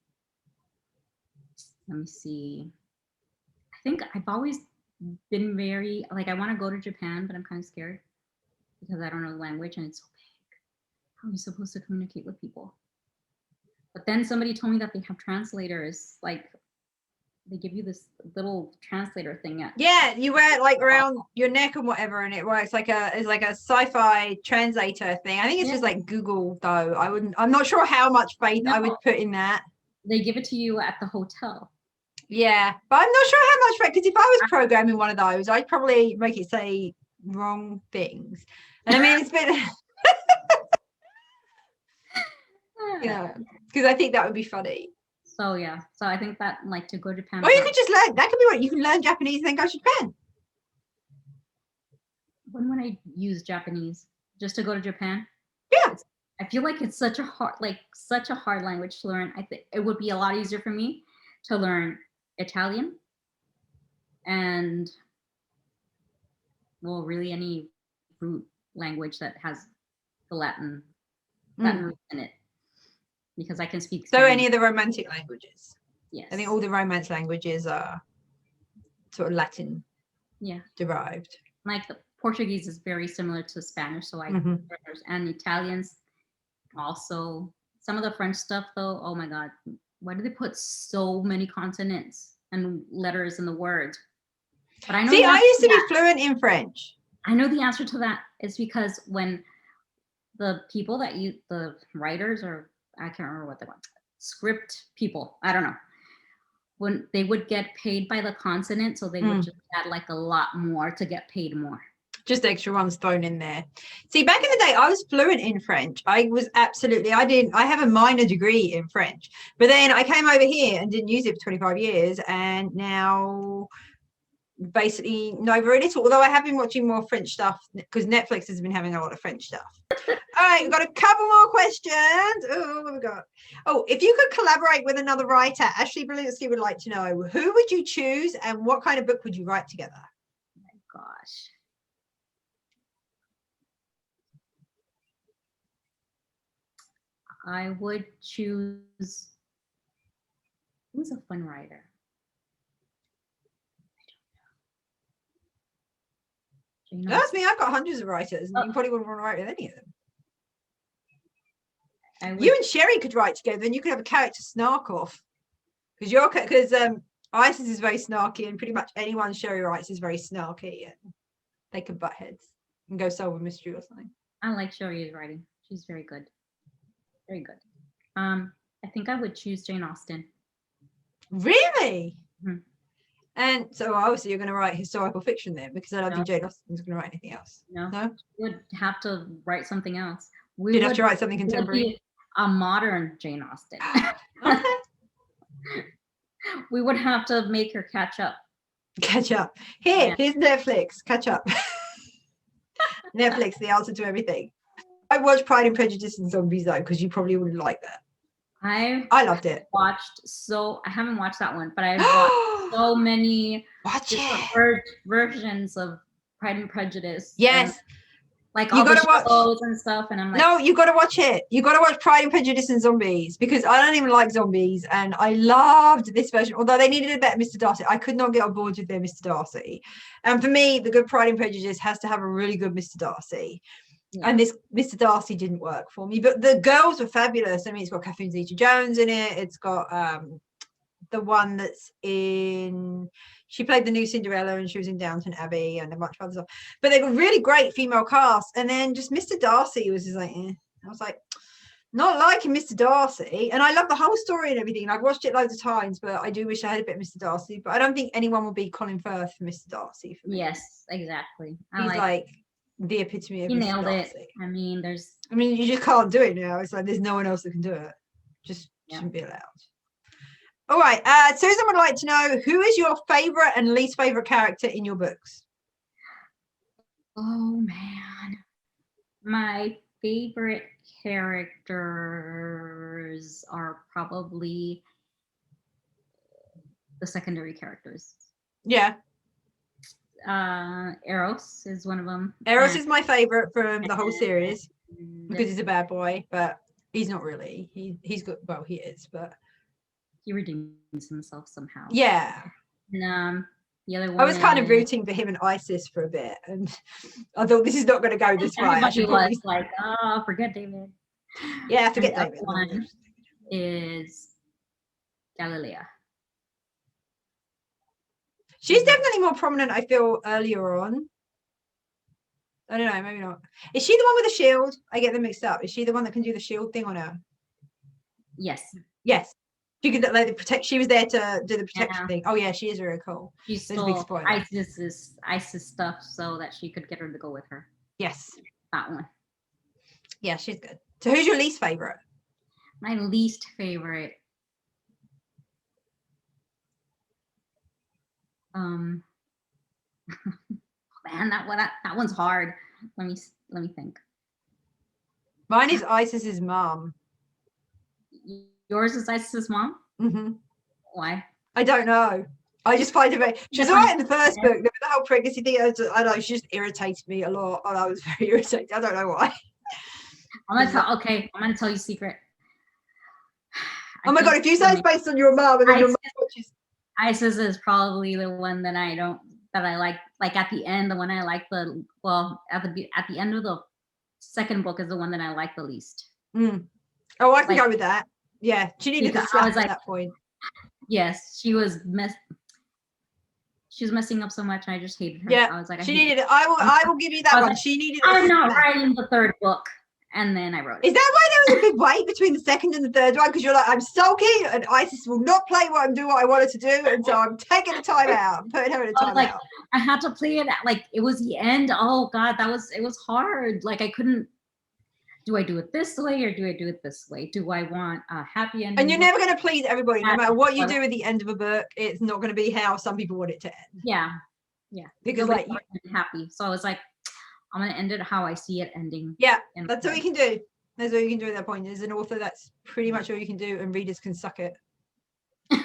let me see. I think I've always been very, like, I want to go to Japan, but I'm kind of scared because I don't know the language and it's so big. How are you supposed to communicate with people? But then somebody told me that they have translators, like they give you this little translator thing. Yeah, you wear it like around your neck and whatever, and it works like it's like a sci-fi translator thing. I think it's just like Google though. I'm not sure how much faith I would put in that. They give it to you at the hotel. Yeah, but I'm not sure how much faith, because if I was programming one of those, I'd probably make it say wrong things. And I mean, it's been yeah, because I think that would be funny. So yeah, so I think that, like, to go to Japan. Or you could just learn. That could be what you can learn Japanese and then go to Japan. When would I use Japanese? Just to go to Japan? Yeah. I feel like it's such a hard language to learn. I think it would be a lot easier for me to learn Italian and, well, really any root language that has the Latin roots in it, because I can speak So Spanish. any of the romantic languages. Yes. I think all the Romance languages are sort of Latin derived. Like the Portuguese is very similar to Spanish, so and Italians also. Some of the French stuff though, oh my God, why do they put so many consonants and letters in the word? But I know. See, I used to be fluent in French. I know the answer to that is because when the people that the writers, or I can't remember what they want, script people, I don't know, when they would get paid by the consonant, so they would just add like a lot more to get paid more. Just extra ones thrown in there. See, back in the day, I was fluent in French. I have a minor degree in French, but then I came over here and didn't use it for 25 years. And now basically know very little, although I have been watching more French stuff because Netflix has been having a lot of French stuff. All right, we've got a couple more questions. Oh, what have we got? Oh, if you could collaborate with another writer, Ashley Belinsky would like to know, who would you choose and what kind of book would you write together? Oh my gosh. I would choose, who's a fun writer? That's me. I've got hundreds of writers, and you probably wouldn't want to write with any of them. You and Sherry could write together, and you could have a character snark off. Because Isis is very snarky, and pretty much anyone Sherry writes is very snarky, and they could butt heads and go solve a mystery or something. I like Sherry's writing. She's very good. Very good. I think I would choose Jane Austen. Really? Mm-hmm. And so obviously you're going to write historical fiction then, because I don't think Jane Austen's going to write anything else. No? We would have to write something else. You'd have to write something contemporary. A modern Jane Austen. We would have to make her catch up. Here's Netflix. Catch up. Netflix, the answer to everything. I watched Pride and Prejudice and Zombies though, because you probably wouldn't like that. I loved it. I haven't watched that one, but I've watched so many versions of Pride and Prejudice. Yes. Like all the shows and stuff, and I'm like, no, you got to watch it. You got to watch Pride and Prejudice and Zombies, because I don't even like zombies, and I loved this version. Although they needed a better Mr. Darcy, I could not get on board with their Mr. Darcy. And for me, the good Pride and Prejudice has to have a really good Mr. Darcy. Yeah. And this Mr. Darcy didn't work for me, but the girls were fabulous. I mean, it's got Catherine Zeta-Jones in it. It's got the one that's in. She played the new Cinderella, and she was in Downton Abbey and a bunch of other stuff. But they were really great female cast. And then just Mr. Darcy was just like, eh. I was like, not liking Mr. Darcy. And I love the whole story and everything. I've watched it loads of times, but I do wish I had a bit of Mr. Darcy. But I don't think anyone will beat Colin Firth for Mr. Darcy for me. Yes, exactly. He's like the epitome of Mr. nailed Darcy. It. I mean, you just can't do it now. It's like there's no one else that can do it. Just shouldn't be allowed. All right. Susan would like to know, who is your favorite and least favorite character in your books? Oh man, my favorite characters are probably the secondary characters. Yeah. Eros is one of them. Eros is my favorite from the whole series because he's a bad boy, but he's not really. He's good. Well, he is, but he redeems himself somehow. Yeah. And the other one, I was kind of rooting for him and Isis for a bit, and I thought this is not going to go this way. Everybody was like, "Oh, forget David." Yeah, forget David. One is Galilea. She's definitely more prominent, I feel, earlier on. I don't know, maybe not. Is she the one with the shield? I get them mixed up. Is she the one that can do the shield thing or no? Yes. Yes. She could like protect. She was there to do the protection thing. Oh yeah, she is very cool. She stole Isis stuff so that she could get her to go with her. Yes. That one. Yeah, she's good. So who's your least favorite? My least favorite. Man, that one's hard. Let me think. Mine is Isis's mom. Yours is Isis's mom? Mm-hmm. Why? I don't know. I just find it very. She's all right in the first book. The whole pregnancy thing. I don't know. She just irritated me a lot, and I was very irritated. I don't know why. I'm gonna tell you a secret. Oh my god! If you say it's based on your mom, and then your mom watches. Isis is probably the one that I like. Like at the end, the one I like at the end of the second book is the one that I like the least. Mm. Oh, I can go with that. Yeah, she needed to slap at that point. Yes, she was messing up so much, and I just hated her. Yeah, I was like, she needed it. I will give you that one. She needed it. I'm not writing the third book, and then I wrote it. Is that why there was a big wait between the second and the third one? Because you're like, I'm sulky, and Isis will not play what I wanted to do, and so I'm taking a time out. I'm putting her in a time out. I had to play it like it was the end. Oh God, it was hard. Like I couldn't. Do I do it this way or do I do it this way? Do I want a happy ending? And you're never going to please everybody. No matter what you do at the end of a book, it's not going to be how some people want it to end. Yeah. Because like you're happy. So I was like, I'm going to end it how I see it ending. Yeah, that's all you can do. That's all you can do at that point. As an author, that's pretty much all you can do, and readers can suck it. And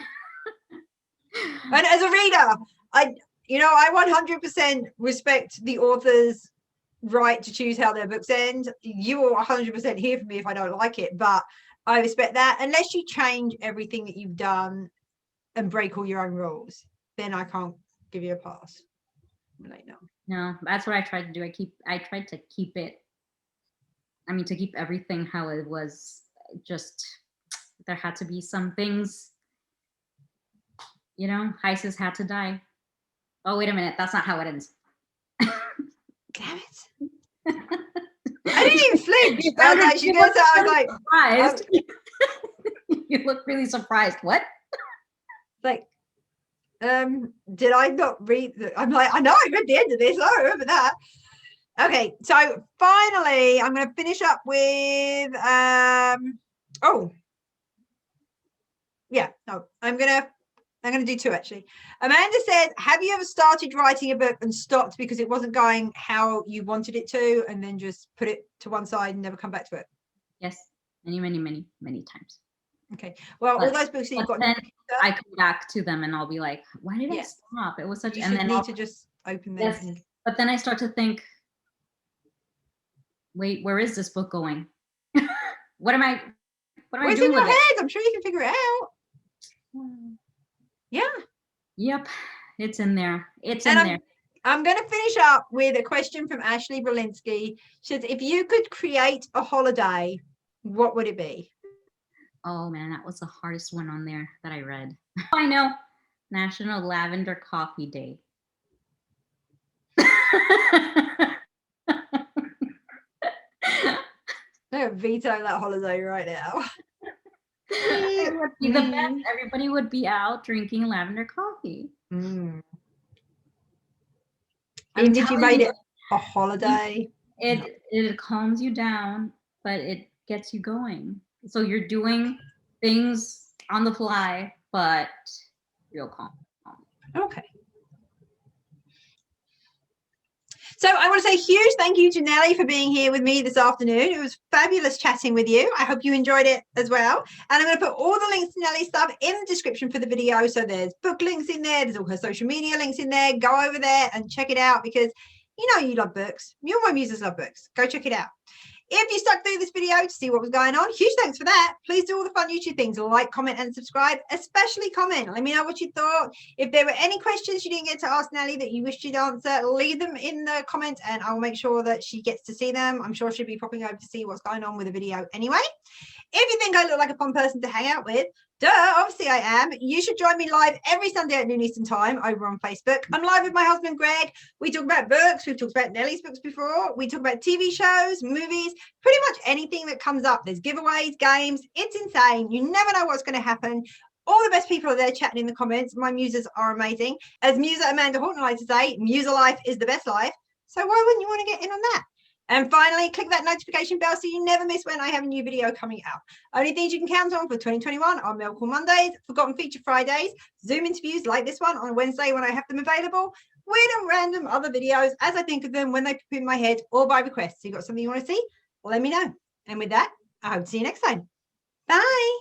as a reader, I 100% respect the author's right to choose how their books end. You will 100% hear from me if I don't like it, but I respect that. Unless you change everything that you've done and break all your own rules, then I can't give you a pass. I'm like, no. No, that's what I tried to do. I tried to keep it. I mean, to keep everything how it was. Just there had to be some things. You know, Isis had to die. Oh, wait a minute. That's not how it ends. Damn it. I didn't even flinch. I was like, she goes out. I was like, surprised. You look really surprised. What? Like, did I not read I'm like, I know I read the end of this. I remember that. Okay, so finally I'm going to finish up with I'm gonna do two actually. Amanda said, have you ever started writing a book and stopped because it wasn't going how you wanted it to, and then just put it to one side and never come back to it? Yes, many times. Okay, well, all those books that you've got, then I come back to them and I'll be like, why did I stop? It was such. You and then need to just open them. Yes, but then I start to think, wait, where is this book going? What am I Where's doing in your with head? I'm sure you can figure it out. Yeah. Yep, it's in there. It's in there. I'm going to finish up with a question from Ashley Brolinsky. She says, if you could create a holiday, what would it be? Oh man, that was the hardest one on there that I read. I know. National Lavender Coffee Day. I veto that holiday right now. It would be the best. Everybody would be out drinking lavender coffee. Even if you made it a holiday, it calms you down, but it gets you going. So you're doing things on the fly, but real calm. Okay. So I want to say a huge thank you to Nely for being here with me this afternoon. It was fabulous chatting with you. I hope you enjoyed it as well. And I'm going to put all the links to Nely's stuff in the description for the video. So there's book links in there. There's all her social media links in there. Go over there and check it out because you know you love books. You and my Muses love books. Go check it out. If you stuck through this video to see what was going on, huge thanks for that. Please do all the fun YouTube things, like, comment, and subscribe, especially comment. Let me know what you thought. If there were any questions you didn't get to ask Nely that you wished you'd answer, leave them in the comments and I'll make sure that she gets to see them. I'm sure she'll be popping over to see what's going on with the video anyway. If you think I look like a fun person to hang out with, duh, obviously I am. You should join me live every Sunday at noon Eastern time over on Facebook. I'm live with my husband, Greg. We talk about books. We've talked about Nely's books before. We talk about TV shows, movies, pretty much anything that comes up. There's giveaways, games. It's insane. You never know what's going to happen. All the best people are there chatting in the comments. My muses are amazing. As Muser Amanda Horton likes to say, Muser life is the best life. So why wouldn't you want to get in on that? And finally, click that notification bell so you never miss when I have a new video coming out. Only things you can count on for 2021 are Miracle Mondays, Forgotten Feature Fridays, Zoom interviews like this one on a Wednesday when I have them available, weird and random other videos as I think of them when they pop in my head or by request. So you got something you want to see? Let me know. And with that, I hope to see you next time. Bye.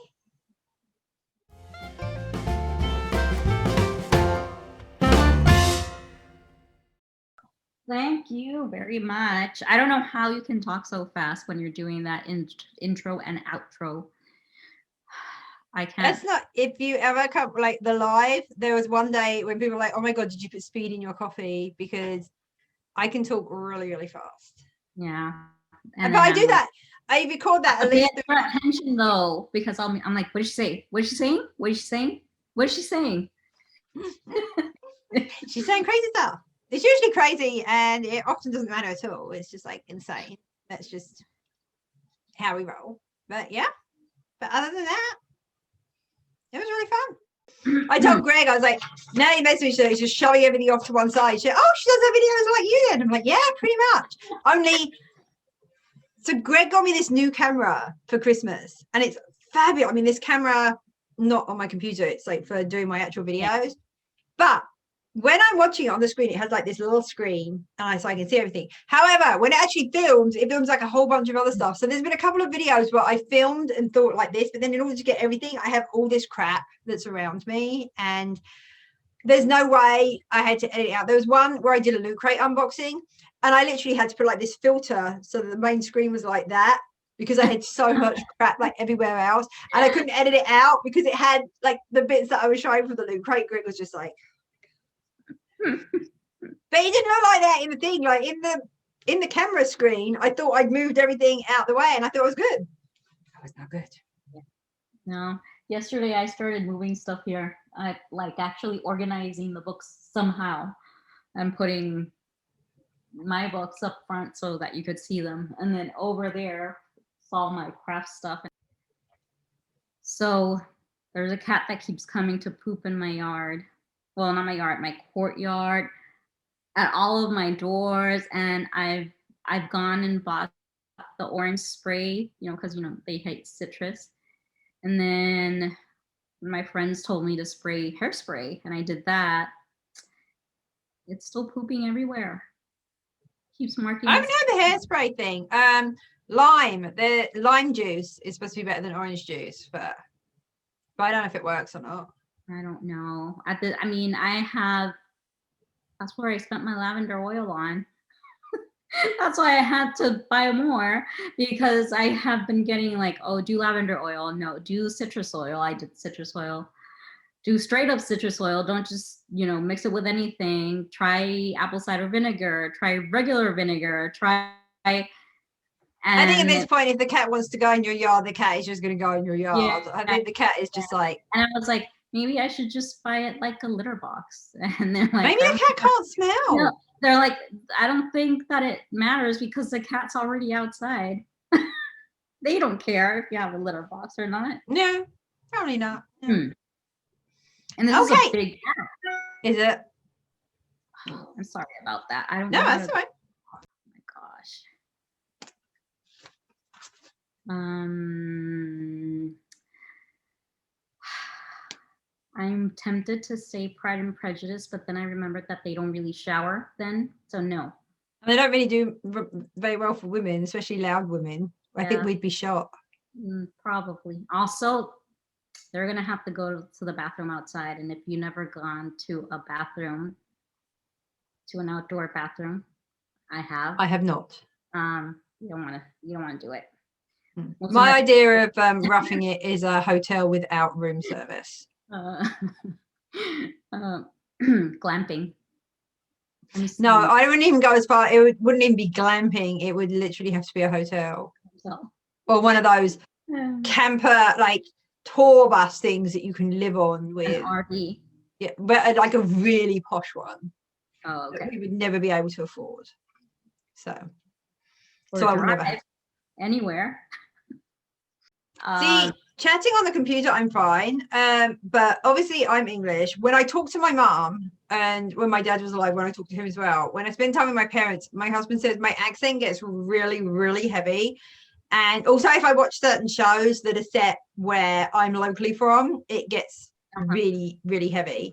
Thank you very much. I don't know how you can talk so fast when you're doing that intro and outro. I can't. That's not, if you ever come like the live, there was one day when people were like, oh my God, did you put speed in your coffee? Because I can talk really, really fast. Yeah. But I do that. I record that at least. For attention though, because I'm like, what did she say? What is she saying? What is she saying? What is she saying? She's saying crazy stuff. It's usually crazy and it often doesn't matter at all. It's just like insane. That's just how we roll. But yeah. But other than that, it was really fun. I told Greg, I was like, Nely messaged me, she's just shoving everything off to one side. She said, oh, she does her videos like you did. I'm like, yeah, pretty much. Only, so Greg got me this new camera for Christmas and it's fabulous. I mean, this camera, not on my computer, it's like for doing my actual videos. But when I'm watching it on the screen, it has like this little screen so I can see everything. However, when it actually films, it films like a whole bunch of other stuff. So there's been a couple of videos where I filmed and thought like this, but then in order to get everything, I have all this crap that's around me and there's no way I had to edit it out. There was one where I did a Loot Crate unboxing and I literally had to put like this filter so that the main screen was like that because I had so much crap like everywhere else and I couldn't edit it out because it had like the bits that I was showing for the Loot Crate. Greg was just like, But it didn't look like that in the thing. Like in the camera screen, I thought I'd moved everything out the way and I thought it was good. That was not good. No. Yesterday I started moving stuff here. I like actually organizing the books somehow and putting my books up front so that you could see them. And then over there, it's all my craft stuff. So there's a cat that keeps coming to poop in my yard. Well, not my yard, my courtyard, at all of my doors. And I've gone and bought the orange spray, because they hate citrus. And then my friends told me to spray hairspray, and I did that. It's still pooping everywhere. Keeps marking. I've known the hairspray thing. The lime juice is supposed to be better than orange juice, but I don't know if it works or not. I don't know. That's where I spent my lavender oil on. That's why I had to buy more, because I have been getting like, oh, do lavender oil. No, do citrus oil. I did citrus oil. Do straight up citrus oil. Don't just, mix it with anything. Try apple cider vinegar. Try regular vinegar. I think at this point, if the cat wants to go in your yard, the cat is just going to go in your yard. Yeah, I think the cat is just like. And I was like, maybe I should just buy it like a litter box. And they're like, maybe the cat can't smell. No, they're like, I don't think that it matters because the cat's already outside. They don't care if you have a litter box or not. No, probably not. No. And this is a big cat. Is it? Oh, I'm sorry about that. I don't know. No, that's all right. Oh my gosh. I'm tempted to say Pride and Prejudice, but then I remembered that they don't really shower then, so no. They don't really do very well for women, especially loud women. I think we'd be shot. Probably. Also, they're going to have to go to the bathroom outside, and if you've never gone to a bathroom, to an outdoor bathroom, I have not. You don't want to do it. My idea of roughing it is a hotel without room service. Glamping. No, I wouldn't even go as far. It wouldn't even be glamping. It would literally have to be a hotel. Or one of those camper, like tour bus things that you can live on with. An RV. Yeah, but like a really posh one. Oh, okay. That we would never be able to afford. So I would never have anywhere. See, chatting on the computer, I'm fine. But obviously I'm English. When I talk to my mom, and when my dad was alive, when I talk to him as well, when I spend time with my parents, my husband says my accent gets really, really heavy. And also if I watch certain shows that are set where I'm locally from, it gets really, really heavy.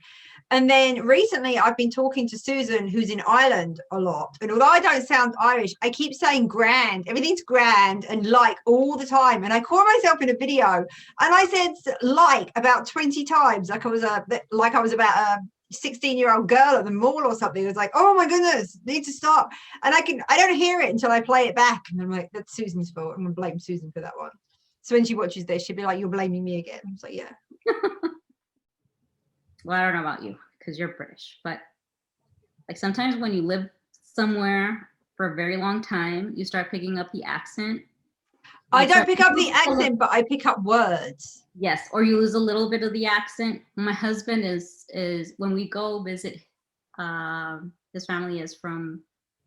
And then recently I've been talking to Susan, who's in Ireland a lot. And although I don't sound Irish, I keep saying grand. Everything's grand and like all the time. And I caught myself in a video and I said like about 20 times, like I was about a 16-year-old girl at the mall or something. It was like, oh my goodness, need to stop. And I don't hear it until I play it back. And I'm like, that's Susan's fault. I'm going to blame Susan for that one. So when she watches this, she'll be like, you're blaming me again. I was like, yeah. Well, I don't know about you because you're British, but like sometimes when you live somewhere for a very long time, you start picking up the accent. I don't pick up the accent, but I pick up words. Yes, or you lose a little bit of the accent. My husband is when we go visit, his family is from,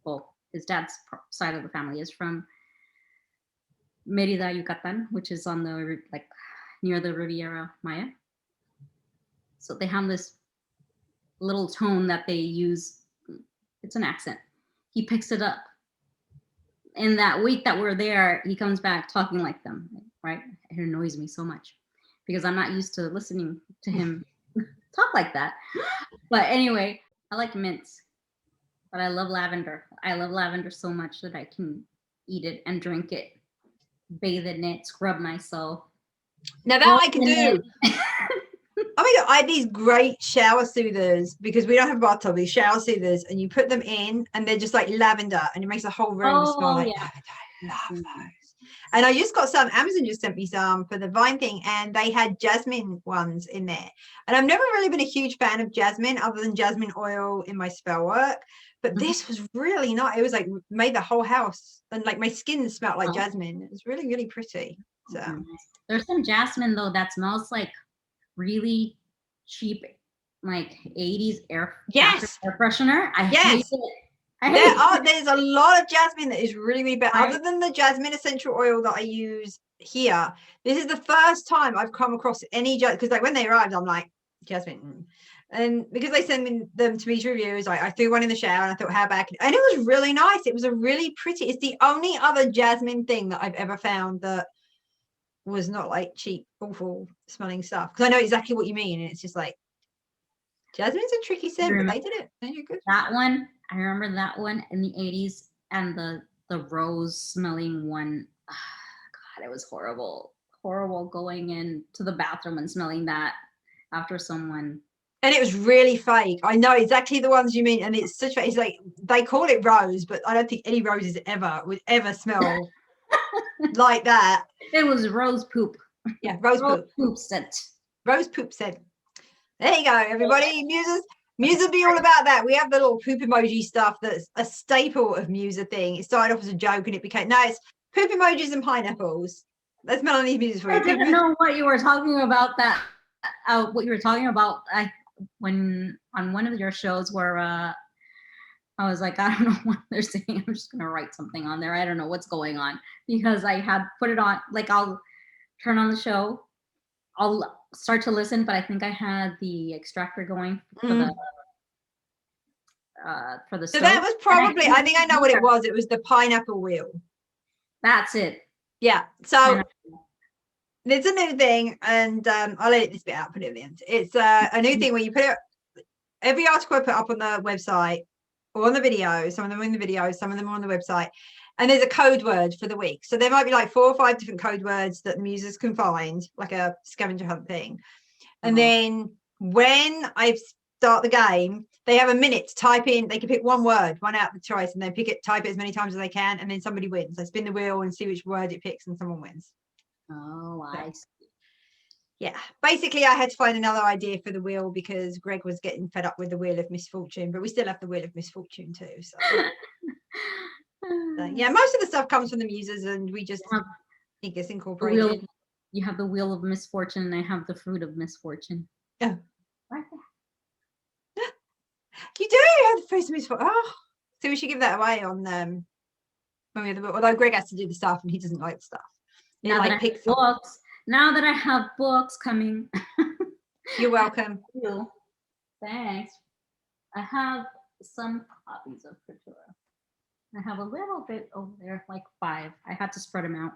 well, his dad's side of the family is from Mérida, Yucatan, which is on the like near the Riviera Maya. So they have this little tone that they use. It's an accent. He picks it up. In that week that we're there, he comes back talking like them, right? It annoys me so much because I'm not used to listening to him talk like that. But anyway, I like mints, but I love lavender. I love lavender so much that I can eat it and drink it, bathe in it, scrub myself. Now that I can do. Oh my God, I had these great shower soothers because we don't have a bathtub, these shower soothers, and you put them in and they're just like lavender and it makes the whole room smell like lavender. I love those. And I just got some, Amazon just sent me some for the Vine thing, and they had jasmine ones in there. And I've never really been a huge fan of jasmine other than jasmine oil in my spell work. But this was really nice. It was like made the whole house, and like my skin smelled like jasmine. It was really, really pretty. So there's some jasmine though that smells like really cheap, like 80s air freshener. I hate it. There's a lot of jasmine that is really, really bad. Other than the jasmine essential oil that I use here, this is the first time I've come across any because like when they arrived, I'm like, jasmine. And because they send them to me to reviews, I threw one in the shower and I thought, how bad? And it was really nice. It was a really pretty. It's the only other jasmine thing that I've ever found that was not like cheap, awful smelling stuff. Because I know exactly what you mean. And it's just like, jasmine's a tricky scent, but they did it. You're good. That one, I remember that one in the 80s, and the rose smelling one. God, it was horrible. Horrible going into the bathroom and smelling that after someone. And it was really fake. I know exactly the ones you mean. And it's such it's like they call it rose, but I don't think any roses would ever smell like that. It was rose poop. Yeah, rose poop scent. Rose poop scent. There you go, everybody. Muses be all about that. We have the little poop emoji stuff that's a staple of Muser thing. It started off as a joke and it became it's poop emojis and pineapples. That's Melanie's Muses for you. I didn't know what you were talking about. What you were talking about. When on one of your shows where I was like, I don't know what they're saying. I'm just gonna write something on there. I don't know what's going on because I had put it on. Like I'll turn on the show. I'll start to listen, but I think I had the extractor going for the so that was probably I think I know what it was. It was the pineapple wheel. That's it. Yeah. So there's a new thing, and I'll edit this bit out, put it at the end. It's a new thing where you put it every article I put up on the website or on the video, some of them are in the video, some of them are on the website. And there's a code word for the week. So there might be like 4 or 5 different code words that Muses can find, like a scavenger hunt thing. And then when I start the game, they have a minute to type in. They can pick one word, one out of the choice, and then type it as many times as they can. And then somebody wins. They spin the wheel and see which word it picks, and someone wins. Oh, I see. Yeah. Basically, I had to find another idea for the wheel because Greg was getting fed up with the Wheel of Misfortune, but we still have the Wheel of Misfortune too. So. Yeah, most of the stuff comes from the Muses, and we just think it's incorporated. You have the Wheel of Misfortune, and I have the Fruit of Misfortune. Oh, right there. You do have the Fruit of Misfortune. Oh, so we should give that away on when we have the book. Although Greg has to do the stuff, and he doesn't like the stuff. Now that I have books, now that I have books coming. You're welcome. Thanks. I have some copies of Couture. I have a little bit over there, like 5. I had to spread them out.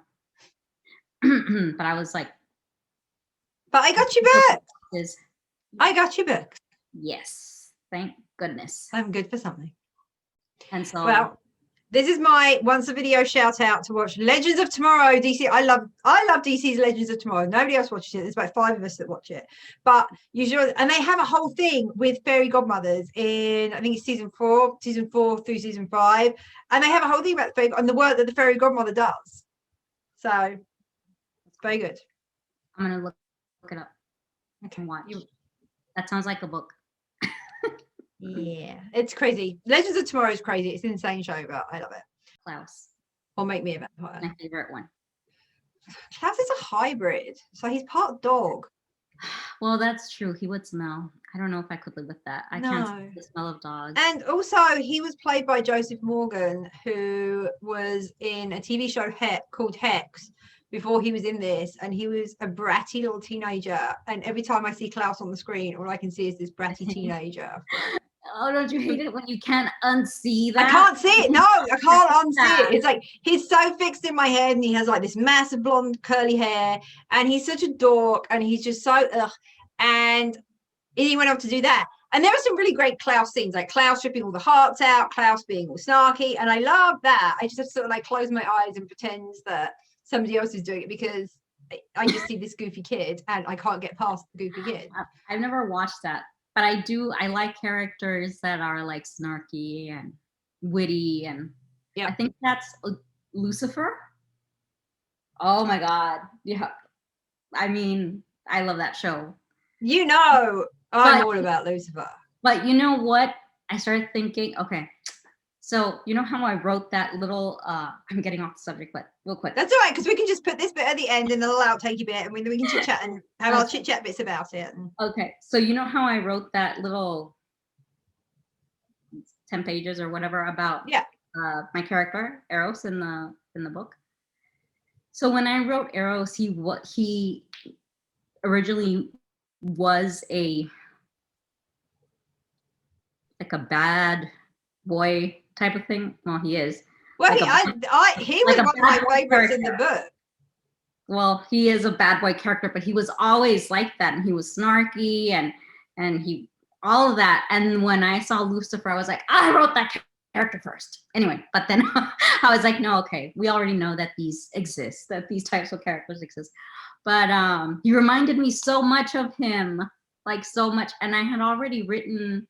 But I was like, but I got your books. I got your books. Yes. Thank goodness. I'm good for something. And so well, this is my once a video shout out to watch Legends of Tomorrow. DC. I love DC's Legends of Tomorrow. Nobody else watches it. There's about 5 of us that watch it. But usually, and they have a whole thing with fairy godmothers in I think it's season 4 through season 5. And they have a whole thing about the fairy and the work that the fairy godmother does. So it's very good. I'm gonna look it up. I can watch. That sounds like a book. Yeah, it's crazy. Legends of Tomorrow is crazy. It's an insane show, but I love it. Klaus. Or Make Me a Vampire. My favorite one. Klaus is a hybrid, so he's part dog. Well, that's true. He would smell. I don't know if I could live with that. I can't stand the smell of dogs. And also, he was played by Joseph Morgan, who was in a TV show called Hex before he was in this, and he was a bratty little teenager. And every time I see Klaus on the screen, all I can see is this bratty teenager. Oh, don't you hate it when you can't unsee that? I can't see it. No, I can't unsee it. It's like he's so fixed in my head, and he has like this massive blonde curly hair, and he's such a dork, and he's just so and he went on to do that. And there are some really great Klaus scenes, like Klaus ripping all the hearts out, Klaus being all snarky, and I love that. I just have to sort of like close my eyes and pretend that somebody else is doing it because I just see this goofy kid and I can't get past the goofy kid. I've never watched that. But I like characters that are like snarky and witty, and I think that's Lucifer. Oh my God. Yeah. I mean, I love that show. You know, I'm But all about Lucifer. But you know what? I started thinking, okay, so you know how I wrote that little, I'm getting off the subject, but real quick. That's all right, because we can just put this bit at the end and then I'll outtake a bit and we can chit chat and have our chit chat bits about it. Okay, so you know how I wrote that little 10 pages or whatever about my character, Eros, in the book? So when I wrote Eros, he originally was like a bad boy type of thing. Well, he is. Well, like he was one of my favorites in the book. Well, he is a bad boy character, but he was always like that, and he was snarky and he all of that. And when I saw Lucifer, I was like, I wrote that character first. Anyway, but then I was like, no, okay, we already know that these exist, that these types of characters exist. But he reminded me so much of him, like so much. And I had already written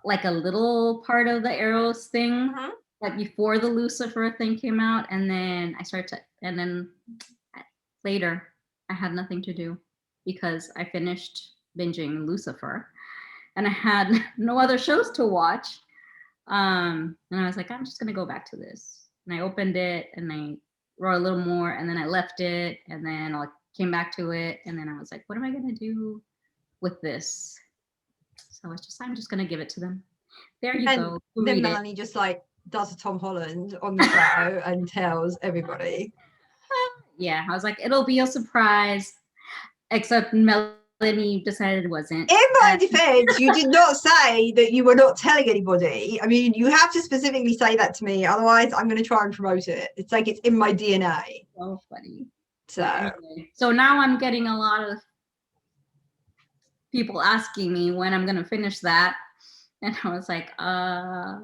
like a little part of the Eros thing, like before the Lucifer thing came out, and then I started to, and then later I had nothing to do because I finished binging Lucifer, and I had no other shows to watch, and I was like, I'm just gonna go back to this, and I opened it and I wrote a little more, and then I left it, and then I came back to it, and then I was like, what am I gonna do with this? So I'm just gonna give it to them. There you go. Then Melanie just like does a Tom Holland on the show and tells everybody. Yeah, I was like, it'll be a surprise. Except Melanie decided it wasn't. In my defense, you did not say that you were not telling anybody. I mean, you have to specifically say that to me, otherwise I'm going to try and promote it. It's like it's in my DNA. So funny. So now I'm getting a lot of people asking me when I'm going to finish that. And I was like, I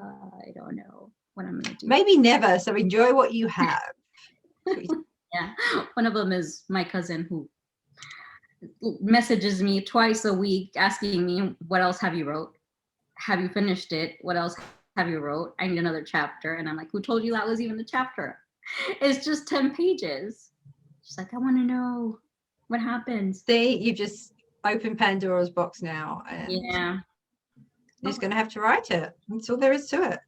don't know what I'm going to do. Maybe never. So enjoy what you have. Yeah. One of them is my cousin who messages me twice a week asking me, what else have you wrote? Have you finished it? What else have you wrote? I need another chapter. And I'm like, who told you that was even a chapter? It's just 10 pages. She's like, I want to know what happens. See, you just opened Pandora's box now. And yeah. You're just going to have to write it. That's all there is to it.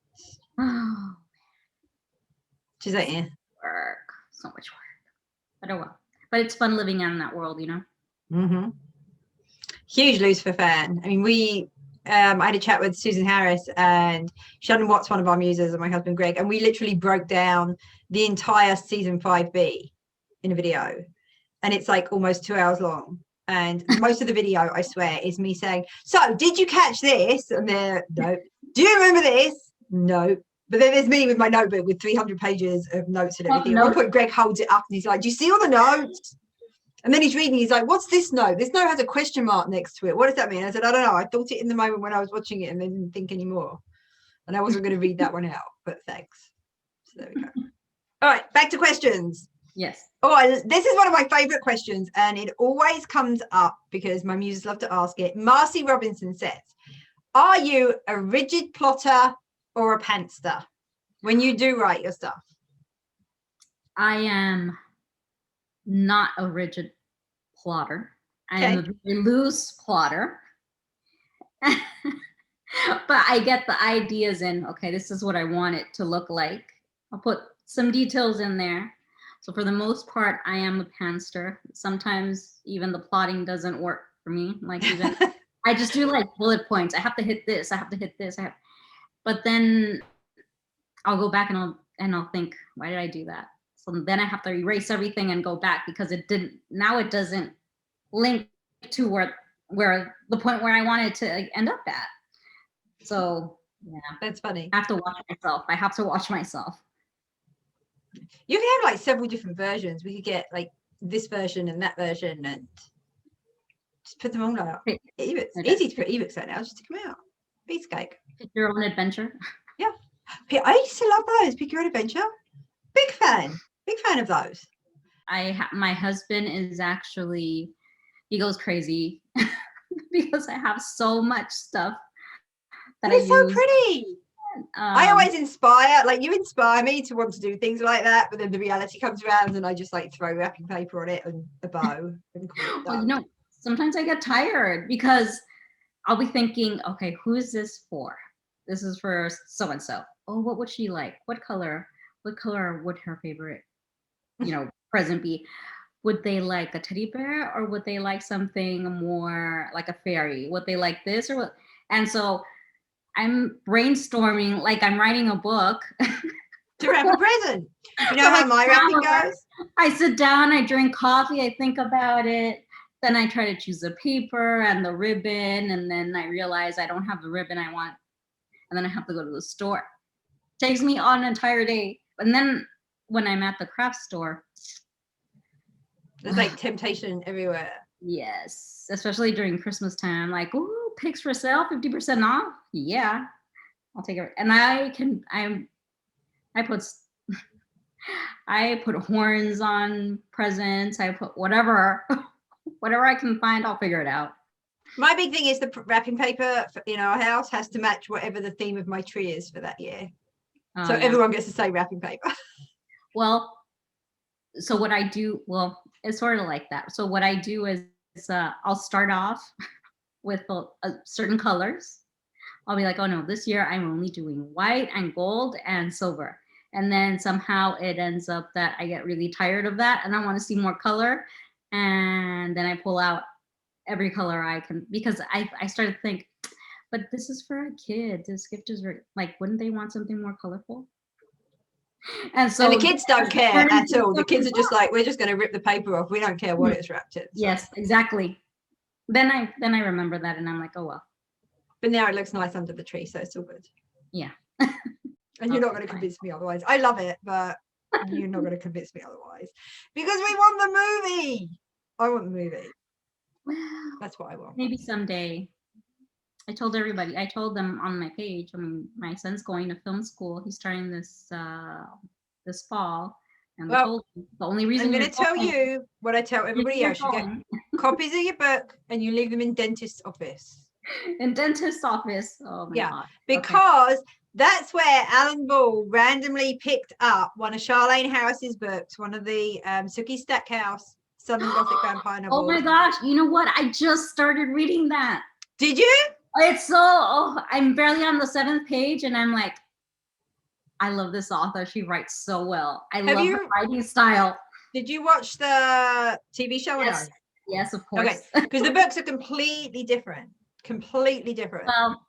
She's like, yeah. Work. So much work. But oh well. But it's fun living out in that world, you know? Mm-hmm. Huge Lucifer fan. I mean, I had a chat with Susan Harris and Shannon Watts, one of our muses, and my husband Greg, and we literally broke down the entire season 5B in a video. And it's like almost 2 hours long. And most of the video, I swear, is me saying, so did you catch this? And they're, no. Do you remember this? No. But then there's me with my notebook with 300 pages of notes and everything. At one point, Greg holds it up and he's like, do you see all the notes? And then he's reading, he's like, what's this note? This note has a question mark next to it. What does that mean? I said, I don't know. I thought it in the moment when I was watching it and then didn't think anymore. And I wasn't going to read that one out, but thanks. So there we go. All right, back to questions. Yes. Oh, this is one of my favorite questions, and it always comes up because my muses love to ask it. Marcy Robinson says, are you a rigid plotter or a pantster when you do write your stuff? I am not a rigid plotter. I am a very loose plotter. But I get the ideas in, okay, this is what I want it to look like. I'll put some details in there. So for the most part, I am a pantster. Sometimes even the plotting doesn't work for me. Like even I just do like bullet points. I have to hit this. I have to hit this. But then I'll go back and I'll think, why did I do that? So then I have to erase everything and go back because it doesn't link to where the point where I wanted to end up at. So yeah, that's funny. I have to watch myself. You can have like several different versions. We could get like this version and that version and just put them all out. It's easy to put ebooks out now, just to come out. Piece of cake. Pick your own adventure. Yeah. I used to love those. Pick your own adventure. Big fan of those. My husband is actually, he goes crazy because I have so much stuff that it's so pretty. I always inspire, like you inspire me to want to do things like that, but then the reality comes around and I just like throw wrapping paper on it and a bow and call it well, done. sometimes I get tired because I'll be thinking, okay, who is this for? This is for so and so. Oh, what would she like? What color? What color would her favorite, present be? Would they like a teddy bear, or would they like something more like a fairy? Would they like this or what? And so I'm brainstorming like I'm writing a book. To wrap a present. You know how my wrapping goes? I sit down, I drink coffee, I think about it. Then I try to choose the paper and the ribbon, and then I realize I don't have the ribbon I want, and then I have to go to the store. Takes me on an entire day. And then when I'm at the craft store, there's like temptation everywhere. Yes, especially during Christmas time. Like, ooh, picks for sale, 50% off. Yeah, I'll take it. And I put I put horns on presents. I put whatever I can find. I'll figure it out. My big thing is the wrapping paper in our house has to match whatever the theme of my tree is for that year. So everyone gets the same wrapping paper. Well, so what I do, it's sort of like that. So what I do is I'll start off with certain colors. I'll be like, oh no, this year I'm only doing white and gold and silver. And then somehow it ends up that I get really tired of that and I want to see more color. And then I pull out every color I can, because I started to think, but this is for a kid. This gift is like, wouldn't they want something more colorful? And so the kids don't care at all. The kids are just like, we're just going to rip the paper off. We don't care what it's wrapped in. So. Yes, exactly. Then I remember that and I'm like, oh well. But now it looks nice under the tree, so it's all good. Yeah. And you're not going to convince me otherwise. I love it, but you're not going to convince me otherwise. Because we want the movie. I want the movie. Well, that's what I want. Maybe someday. I told everybody. I told them on my page. I mean, my son's going to film school. He's starting this fall. And the only reason I'm going to tell you what I tell everybody else. You get copies of your book and you leave them in dentist's office. In dentist's office. Oh my God. Because that's where Alan Ball randomly picked up one of Charlene Harris's books, one of the Sookie Stackhouse Southern Gothic Vampire novels. Oh my gosh. You know what? I just started reading that. Did you? It's I'm barely on the 7th page and I'm like, I love this author. She writes so well. I love her writing style. Did you watch the TV show? Yes. Yes, of course. Okay, because the books are completely different. Completely different. Well,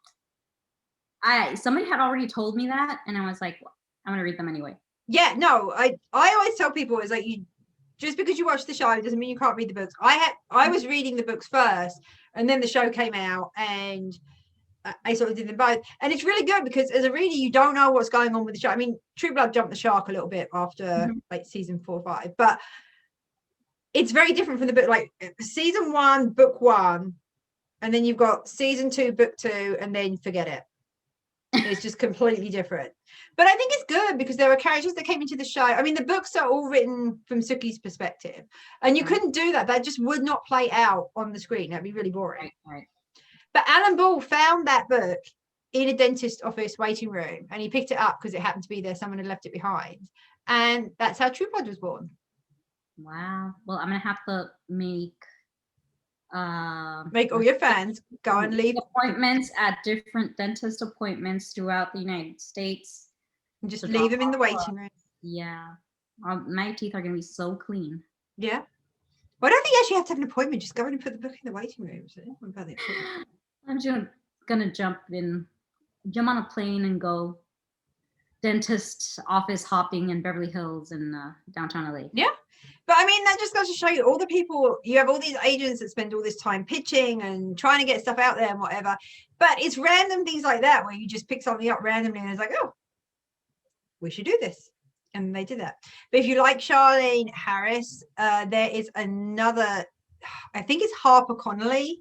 somebody had already told me that, and I was like, well, I'm gonna read them anyway. Yeah, no, I always tell people it's like you just because you watch the show doesn't mean you can't read the books. I was reading the books first, and then the show came out, and I sort of did them both. And it's really good because as a reader, you don't know what's going on with the show. I mean, True Blood jumped the shark a little bit after like season 4 or 5, but it's very different from the book. Like season 1, book 1, and then you've got season 2, book 2, and then forget it. It's just completely different. But I think it's good because there are characters that came into the show. I mean, the books are all written from Sookie's perspective, and you couldn't do that. That just would not play out on the screen. That'd be really boring. Right. But Alan Ball found that book in a dentist office waiting room, and he picked it up because it happened to be there. Someone had left it behind, and that's how True Blood was born. Wow. Well, I'm gonna have to make all your fans go and leave appointments at different dentist appointments throughout the United States. And just leave them in the waiting room. Yeah. My teeth are gonna be so clean. Yeah. Well, I don't think you actually have to have an appointment. Just go in and put the book in the waiting room. So I'm just gonna jump on a plane and go dentist office hopping in Beverly Hills in downtown LA. Yeah. But I mean, that just goes to show you all the people, you have all these agents that spend all this time pitching and trying to get stuff out there and whatever. But it's random things like that where you just pick something up randomly and it's like, oh, we should do this. And they did that. But if you like Charlene Harris, there is another, I think it's Harper Connolly.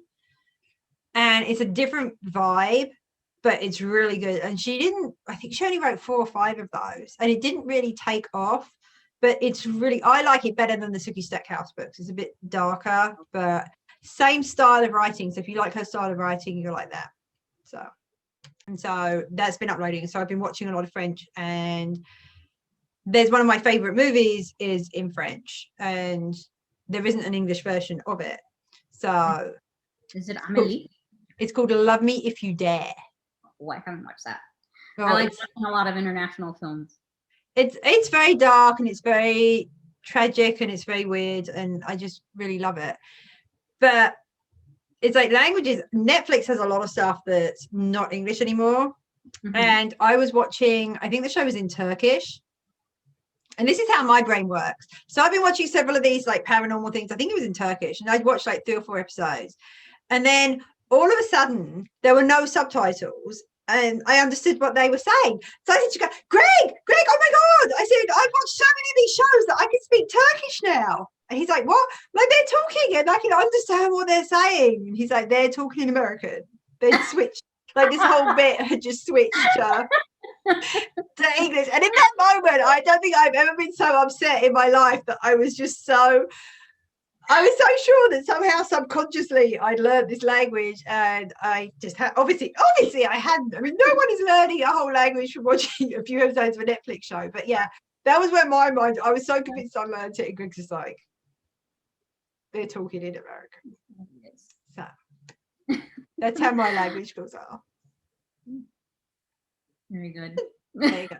And it's a different vibe, but it's really good. And I think she only wrote 4 or 5 of those. And it didn't really take off. But it's really, I like it better than the Sookie Stackhouse books. It's a bit darker, but same style of writing. So if you like her style of writing, you're like that. So And so that's been uploading. So I've been watching a lot of French, and there's one of my favorite movies is in French, and there isn't an English version of it. So is it Amélie? It's called Love Me If You Dare. Oh, I haven't watched that. Oh, I like a lot of international films. It's very dark, and it's very tragic, and it's very weird, and I just really love it. But it's like languages. Netflix has a lot of stuff that's not English anymore. Mm-hmm. And I was watching, I think the show was in Turkish. And this is how my brain works. So I've been watching several of these like paranormal things. I think it was in Turkish, and I'd watched like 3 or 4 episodes. And then all of a sudden there were no subtitles, and I understood what they were saying. So I said to go, Greg, oh my God. I said, I've watched so many of these shows that I can speak Turkish now. And he's like, what? Like, they're talking and I can understand what they're saying. And he's like, they're talking in American. They'd switched, like this whole bit had just switched to English. And in that moment, I don't think I've ever been so upset in my life that I was so sure that somehow subconsciously I'd learned this language, and I just had, obviously I hadn't. I mean, no one is learning a whole language from watching a few episodes of a Netflix show. But yeah, that was where my mind, I was so convinced I learned it, and Greg's just like, they're talking in American. So that's how my language skills are. Very good. There you go.